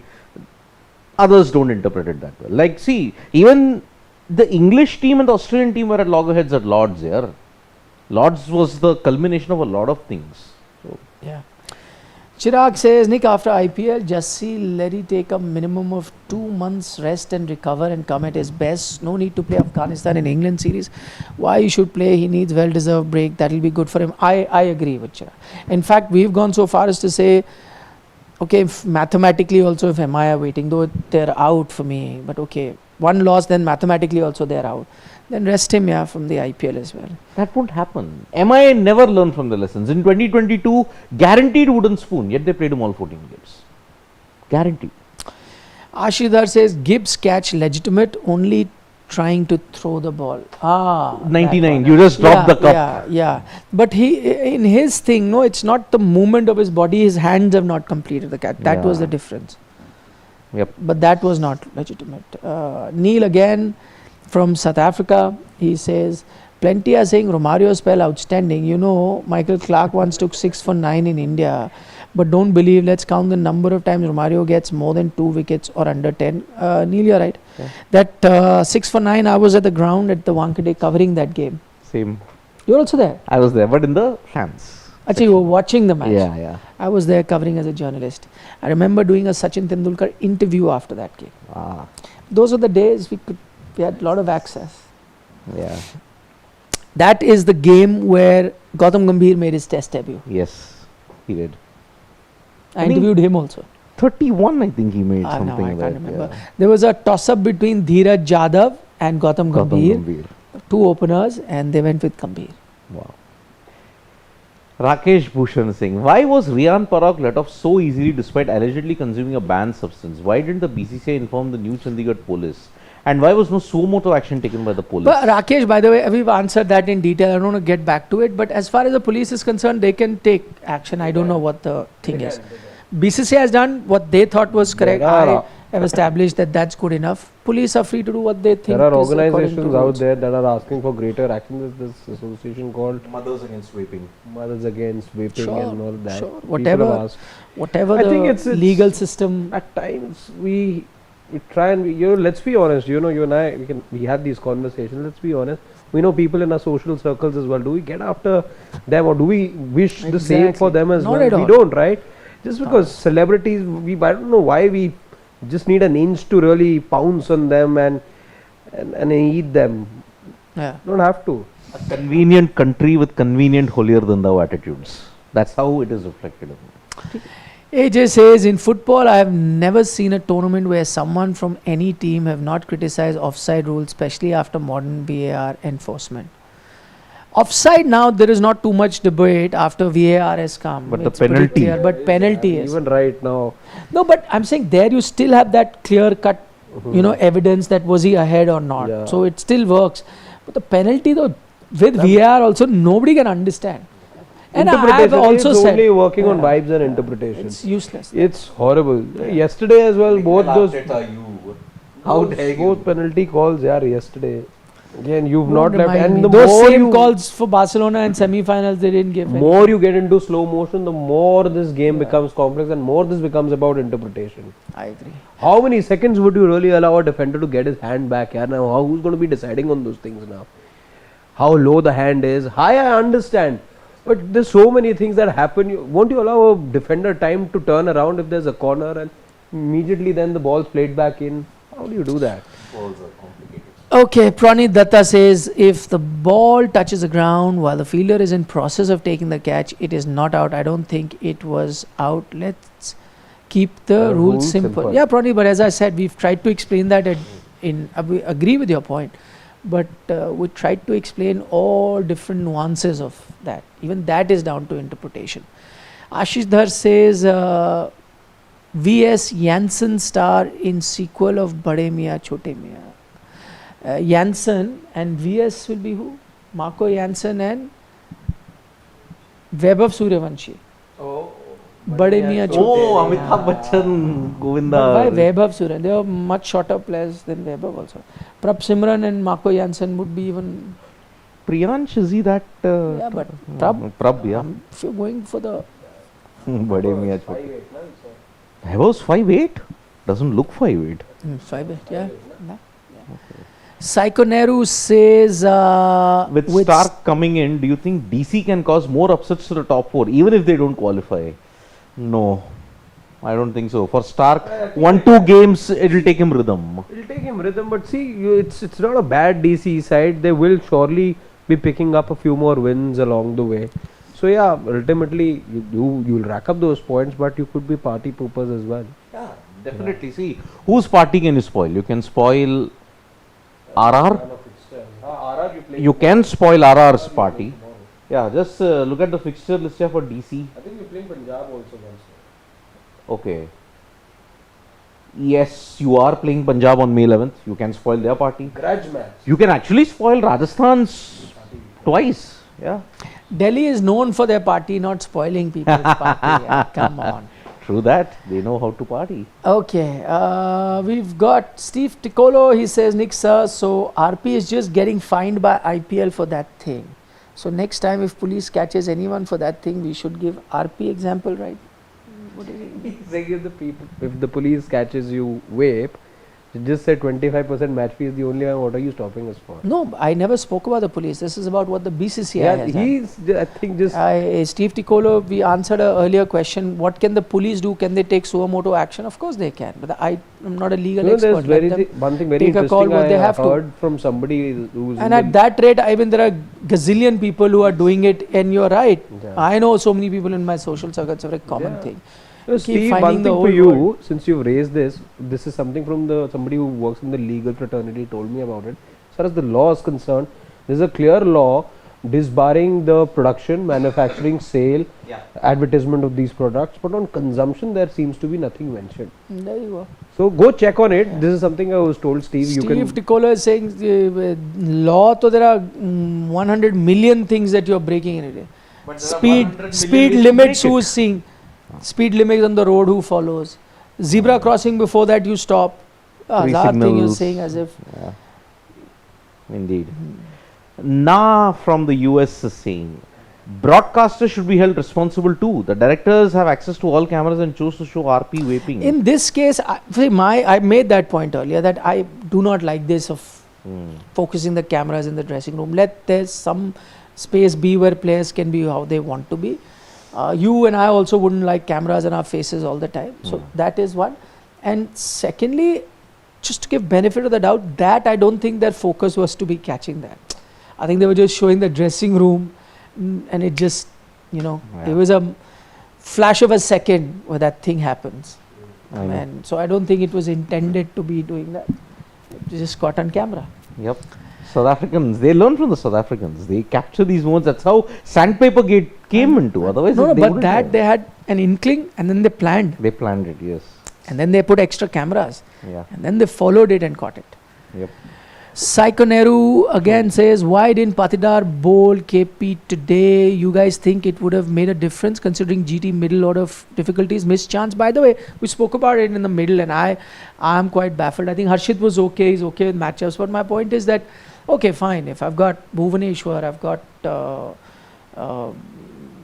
Others don't interpret it that well. Like, see, even the English team and the Australian team were at loggerheads at Lords here. Lords was the culmination of a lot of things. So, Yeah. Chirag says, Nick, after IPL, just see Leddy take a minimum of 2 months rest and recover and come at his best. No need to play Afghanistan in England series. Why he should play? He needs well-deserved break. That will be good for him. I agree with Chirag. In fact, we've gone so far as to say, okay, if mathematically also if MI are waiting, though they're out for me, but okay, one loss, then mathematically also they're out. Then rest him, from the IPL as well. that won't happen. MI never learned from the lessons. In 2022, guaranteed wooden spoon, yet they played him all 14 games. Guaranteed. Ashidhar says, Gibbs catch legitimate, only trying to throw the ball. 99, you just dropped the cup. Yeah. But in his thing, no, it's not the movement of his body, his hands have not completed the catch. That was Yeah. the difference. Yep. But that was not legitimate. Neil again from South Africa, he says, plenty are saying Romario's spell outstanding. Michael Clark once took 6 for 9 in India. But don't believe, let's count the number of times Romario gets more than 2 wickets or under 10. Neil, you're right. Yeah. That 6 for 9, I was at the ground at the Wankhede covering that game. Same. You're also there. I was there, but in the fans. Actually, you were watching the match. Yeah, yeah. I was there covering as a journalist. I remember doing a Sachin Tendulkar interview after that game. Ah, Those were the days we had a lot of access. yeah. That is the game where Gautam Gambhir made his test debut. Yes, he did. I I think- interviewed him also. 31, I think he made No, something I like can't that. remember. Yeah. There was a toss-up between Dheeraj Jadhav and Gautam Gautam Gambhir. Gambhir. 2 openers, and they went with Gambhir. Wow. Rakesh Bhushan Singh. Why was Riyan Parag let off so easily despite allegedly consuming a banned substance? Why didn't the BCCI inform the New Chandigarh police? And why was no suo moto action taken by the police? But Rakesh, by the way, we've answered that in detail. I don't want to get back to it. But as far as the police is concerned, they can take action. I don't know what the thing is. BCCI has done what they thought was correct. There are- I have established that that's good enough. Police are free to do what they think. There are is according to organizations out rules. there that are asking for greater action. There's this association called Mothers against vaping. Mothers Against Vaping Sure, and all that. sure. People Whatever- have asked. Whatever I the think it's- legal system. At times we try and let's be honest. You and I we have these conversations. Let's be honest. We know people in our social circles as well. Do we get after them, or do we wish the same for Exactly. them as Not well? at We all. don't, right? Just because celebrities, I don't know why we just need an inch to really pounce on them and eat them. Yeah. Don't have to. A convenient country with convenient holier than thou attitudes. That's how it is reflected. AJ says, in football, I have never seen a tournament where someone from any team have not criticized offside rules, especially after modern VAR enforcement. Offside now, there is not too much debate after VAR has come. But the It's pretty penalty. clear, but penalty is. Even right now. No, but I'm saying there you still have that clear cut, evidence that was he ahead or not. Yeah. So it still works. But the penalty though, with VAR also, nobody can understand. And I have Interpretation also is said, only working on Yeah. vibes and interpretation. it's useless. It's horrible. Yesterday as well, both those How dare you? both penalty calls, yesterday. Again, you've Don't not left, remind and me. the Those more same you, calls for Barcelona and semi-finals they didn't give. any. more you get into slow motion, the more this game becomes complex, and more this becomes about interpretation. I agree. How many seconds would you really allow a defender to get his hand back? Yeah, now who's going to be deciding on those things now? How low the hand is, high, I understand, but there's so many things that happen. Won't you allow a defender time to turn around if there's a corner, and immediately then the ball's played back in? How do you do that? Balls are complicated. Okay, Pranit Datta says, if the ball touches the ground while the fielder is in process of taking the catch, it is not out. I don't think it was out. Let's keep the rules rules simple. simple. Yeah, Pranit, but as I said, we've tried to explain that we agree with your point, but we tried to explain all different nuances of that. Even that is down to interpretation. Ashish Dhar says, VS Janssen star in sequel of Bade Miyan Chote Miyan. Janssen and VS will be who? Marco Janssen and Vaibhav Suryavanshi. Oh, Bade Miyan Chote. Oh, Miyan. Amitabh Bachchan, Govinda. But why Vaibhav Suryavanshi? They are much shorter players than Vaibhav also. Prab Simran and Marco Janssen would be even. Priyansh, is he that? Yeah, but Prab, Yeah. if you're going for the. Bade Miyan Chote. Vaibhav's 5'8"? Doesn't look 5'8". 5'8", yeah. Psycho Nehru says. With Stark coming in, do you think DC can cause more upsets to the top 4, even if they don't qualify? No, I don't think so. For Stark, 1-2 games, it'll take him rhythm. it'll take him rhythm, but see, it's not a bad DC side. They will surely be picking up a few more wins along the way. So yeah, ultimately you'll rack up those points, but you could be party poopers as well. Yeah, definitely. See, whose party can you spoil? You can spoil RR. You can spoil RR's party. Yeah, just look at the fixture list here for DC. I think you're playing Punjab also once. Okay. Yes, you are playing Punjab on May 11th. You can spoil their party. Grudge match. You can actually spoil Rajasthan's twice. Yeah. Delhi is known for their party, not spoiling people's party. Yeah, come on. True that. They know how to party. Okay, we've got Steve Ticolo. He says, Nick sir, so RP is just getting fined by IPL for that thing. So next time if police catches anyone for that thing, we should give RP example, right? He's saying if the police catches you vape, just say 25% match fee is the only one. What are you stopping us for? No, I never spoke about the police. This is about what the BCCI has done. he's. I think just. Steve Ticolo, we answered an earlier question. What can the police do? Can they take suo moto action? Of course they can. But I am not a legal There's expert. Let them one thing very take a interesting. call what I they have to. heard from somebody who's. And at that rate, I mean, there are gazillion people who are doing it, and you're right. Yeah. I know so many people in my social circle. It's a very common Yeah. thing. So Keep Steve, finding one the thing whole for you, world. since you've raised this, this is something from somebody who works in the legal fraternity told me about it. As far as the law is concerned, there's a clear law disbarring the production, manufacturing, sale, advertisement of these products, but on consumption there seems to be nothing mentioned. There you go. So go check on it. This is something I was told, Steve. You can. Steve Ticolo is saying law, so there are 100 million things that you're breaking in a day. Speed limits, who's seeing? Speed limits on the road, who follows? Zebra crossing, before that you stop. That thing you're saying as if. Yeah. Indeed. Na from the US is saying, broadcasters should be held responsible too. The directors have access to all cameras and choose to show RP vaping. In this case, I made that point earlier that I do not like this of focusing the cameras in the dressing room. Let there some space be where players can be how they want to be. You and I also wouldn't like cameras in our faces all the time. So that is one. And secondly, just to give benefit of the doubt, that I don't think their focus was to be catching that. I think they were just showing the dressing room, and it just, it was a flash of a second where that thing happens. And so I don't think it was intended to be doing that. It just caught on camera. Yep. South Africans, they learn from the South Africans. They capture these moments. That's how Sandpaper Gate came into. Otherwise, No, they but wouldn't that have. they had an inkling, and then they planned, They planned it, yes. and then they put extra cameras, Yeah. and then they followed it and caught it. Yep. Saikoneru again says, why didn't Patidar bowl KP today? You guys think it would have made a difference considering GT middle order of difficulties, missed chance? By the way, we spoke about it in the middle, and I am quite baffled. I think Harshit was okay, he's okay with matchups, but my point is that, okay, fine, if I've got Bhuvneshwar, I've got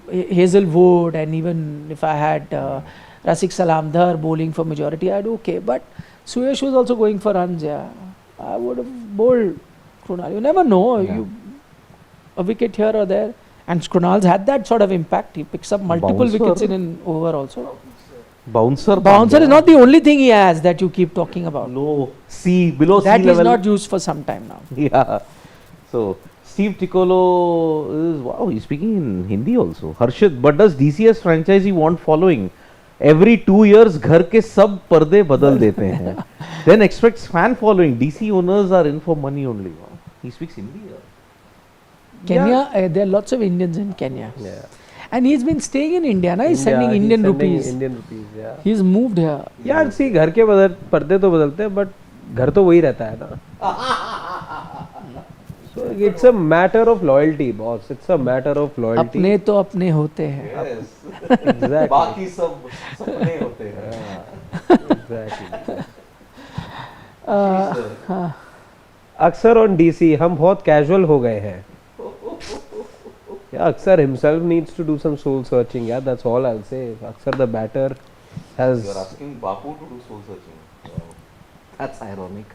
Hazelwood, and even if I had Rasik Salamdar bowling for majority, I'd okay, but Suyash was also going for runs, yeah. I would have bowled Krunal. You never know. Yeah. A wicket here or there. And Krunal's had that sort of impact. He picks up multiple Bouncer. wickets in an over also. Bouncer. Bouncer is not the only thing he has that you keep talking about. Low, below That sea is level. not used for some time now. Yeah. So, Steve Ticolo is, wow, he's speaking in Hindi also. Harshit, but does DCS franchisee want following? Every 2 years, घर के सब पर्दे बदल देते हैं. Then expects fan following. DC owners are in for money only. Wow. He speaks Hindi. Kenya, there are lots of Indians in Kenya. Yeah. And he's been staying in India, na? He's sending Indian rupees. Indian rupees, yeah. He's moved here. यार सी घर के पर्दे तो बदलते हैं but घर तो वही रहता है ना. So it's a matter of loyalty, boss. It's a matter of loyalty. अपने तो अपने होते हैं. Exactly. बाकी सब सपने होते हैं. Exactly. अक्सर on DC हम बहुत casual हो गए हैं. Yeah, Aksar himself needs to do some soul searching. Yeah, that's all I'll say. Aksar the batter has. You're asking Bapu to do soul searching. Wow. That's ironic.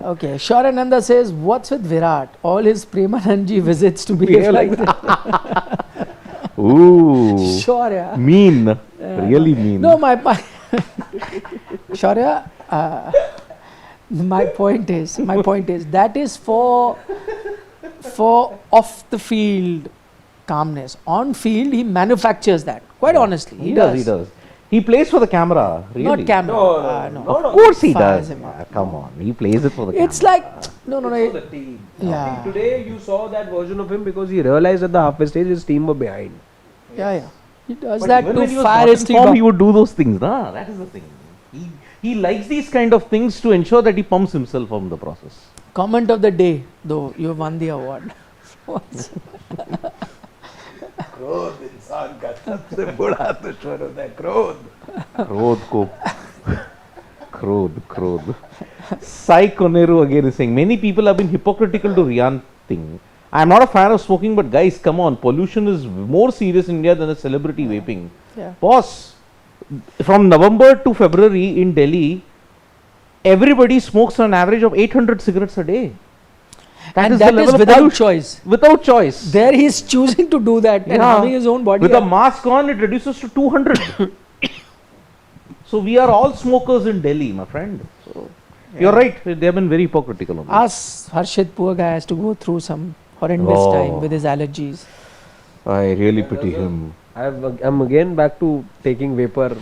Okay, Shorananda says, what's with Virat? All his Premananji visits to behave like that. Ooh. Sure, yeah. Mean. Really mean. No, my Shaurya, my point is that is for off the field calmness. On field, he manufactures that. Quite honestly, He does. He plays for the camera. Really. Not camera. No. Of course he Fires does. him up. Come on. He plays it for the camera. It's like no. For the team. Yeah. I think today you saw that version of him because he realized at the halfway stage his team were behind. Yeah. He does But that even to when he was fire not his in team form, up. he would do those things. Nah, that is the thing. He likes these kind of things to ensure that he pumps himself from the process. Comment of the day, though, you have won the award. क्रोध इंसान का सबसे बड़ा दुश्मन होता है क्रोध. Sai Koneru again is saying, many people have been hypocritical to Rian thing. I'm not a fan of smoking, but guys, come on, pollution is more serious in India than a celebrity vaping. Yeah. Boss, from November to February in Delhi, everybody smokes an average of 800 cigarettes a day. And the that level is of without pollution. choice. Without choice. There he is choosing to do that and Yeah. having his own body. With a mask on, it reduces to 200. So we are all smokers in Delhi, my friend. So you're right. They have been very hypocritical on this. Us, Harshit, poor guy, has to go through some horrendous Oh. time with his allergies. I really pity him. I'm again back to taking vapor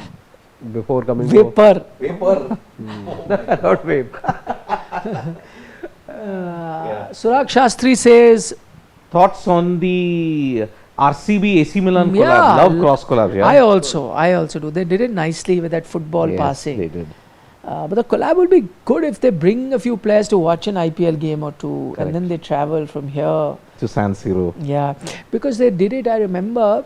before coming Vapor. Paper. Not vape. Suraj Shastri says, Thoughts on the RCB AC Milan Yeah, collab? Love cross collab, yeah. I also do. They did it nicely with that football Yes, passing. they did. But the collab will be good if they bring a few players to watch an IPL game or two, Correct. and then they travel from here. To San Siro. Yeah, because they did it. I remember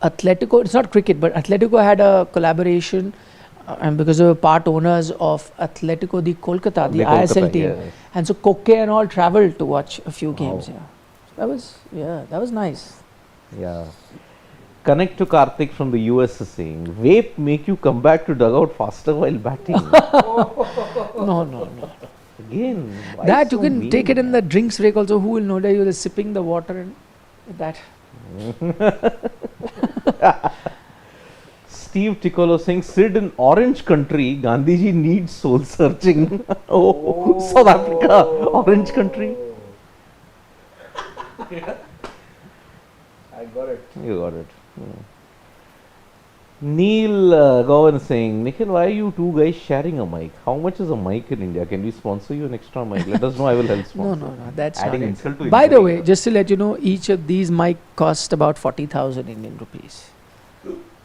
Atletico. It's not cricket, but Atletico had a collaboration, and because they were part owners of Atletico de Kolkata, the ISL Kolkata, team, yes. and so Koke and all traveled to watch a few games. Wow. That was nice. Yeah. Connect to Karthik from the US is saying, vape make you come back to dugout faster while batting. No. Again, why That so you can mean? take it in the drinks break also. Who will know that you're sipping the water and that. Steve Ticolo saying, Sid in orange country, Gandhiji needs soul searching. South Africa, orange country. I got it. You got it. Neil Gowan saying, Nikhil, why are you two guys sharing a mic? How much is a mic in India? Can we sponsor you an extra mic? Let us know, I will help sponsor. No, that's Adding not it. insult to By the injury. way, just to let you know, each of these mic cost about 40,000 Indian rupees.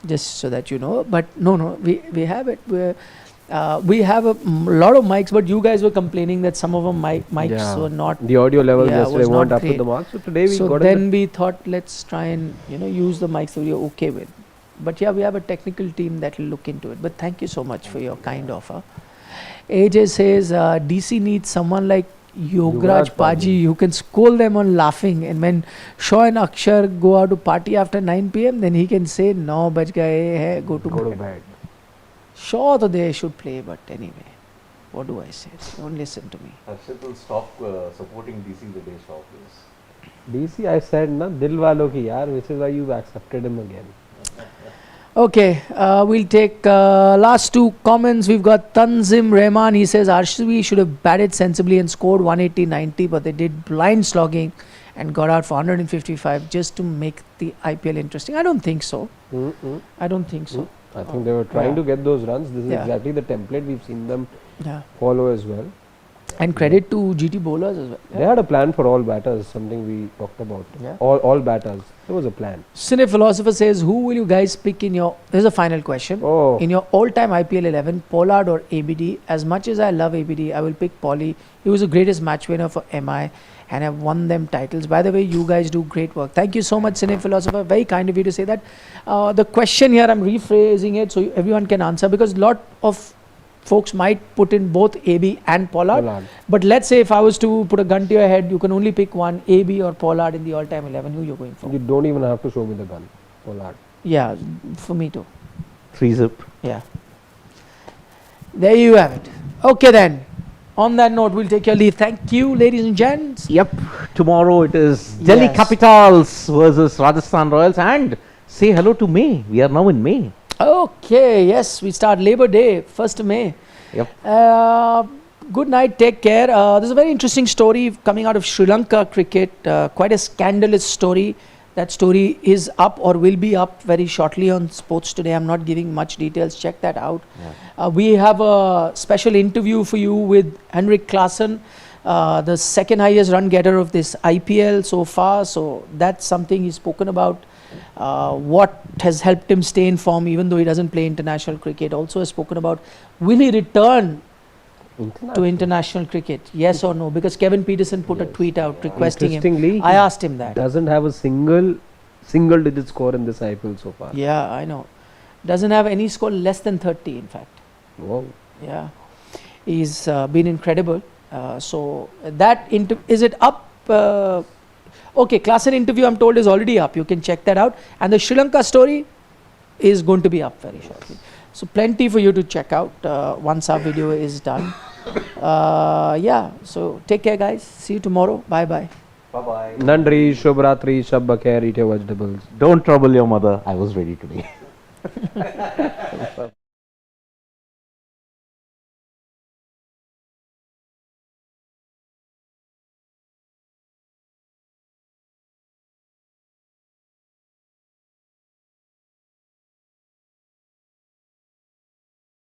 Just so that you know. But no, we have it. We have a lot of mics, but you guys were complaining that some of them mics were not. The audio level Yeah, yesterday was not weren't up to great. the mark. So today we So got then we thought, let's try and use the mics that you're okay with. But yeah, we have a technical team that will look into it. But thank you so much for your kind offer. AJ says DC needs someone like Yograj Yuvraj Paji who can scold them on laughing, and when Shaw and Akshar go out to party after 9 p.m, then he can say, no, bach gaye hai, go to bed. bed. Shaw though they should play, but anyway, what do I say? Don't listen to me. Harshit will stop supporting DC the day Shaw plays. DC, I said, na, dil walo ki yaar, which is why you've accepted him again. Okay, we'll take last two comments. We've got Tanzim Rahman. He says RCB should have batted sensibly and scored 180-90, but they did blind slogging and got out for 155 just to make the IPL interesting. I don't think so. I don't think so. I think they were trying to get those runs. This is Yeah. exactly the template we've seen them Yeah. follow as well. And credit to GT bowlers as well. They had a plan for all batters, something we talked about. Yeah. All batters. There was a plan. Cine Philosopher says, who will you guys pick in your... This is a final question. Oh, In your all-time IPL 11, Pollard or ABD? As much as I love ABD, I will pick Polly. He was the greatest match winner for MI and have won them titles. By the way, you guys do great work. Thank you so much, Cine Philosopher. Very kind of you to say that. The question here, I'm rephrasing it so everyone can answer, because lot of folks might put in both AB and Pollard. Pollard. But let's say if I was to put a gun to your head, you can only pick one, AB or Pollard in the all-time 11. Who you're going for? You don't even have to show me the gun. Pollard. Yeah, for me too. 3-zip. Yeah. There you have it. Okay then. On that note, we'll take your leave. Thank you, ladies and gents. Yep. Tomorrow it is Delhi Yes. Capitals versus Rajasthan Royals, and say hello to May. We are now in May. Okay, yes, we start Labor Day, 1st May. Yep. Good night, take care. There's a very interesting story coming out of Sri Lanka cricket, quite a scandalous story. That story is up or will be up very shortly on Sports Today. I'm not giving much details, check that out. We have a special interview for you with Henrik Klassen, the second highest run getter of this IPL so far. So that's something he's spoken about. What has helped him stay in form even though he doesn't play international cricket. Also has spoken about, will he return to international cricket, yes or no? Because Kevin Peterson put a tweet out requesting him. Interestingly, I asked him that. doesn't have a single digit score in this IPL so far. Yeah, I know. Doesn't have any score less than 30, in fact. Wow. Yeah, he's been incredible. So that is it up Okay, Klaasen interview I'm told is already up. You can check that out. And the Sri Lanka story is going to be up very shortly. So plenty for you to check out once our video is done. Yeah, so take care guys. See you tomorrow. Bye bye. Bye-bye. Nandri, Shubhratri, Shab Bakhair, eat your vegetables. Don't trouble your mother. I was ready today.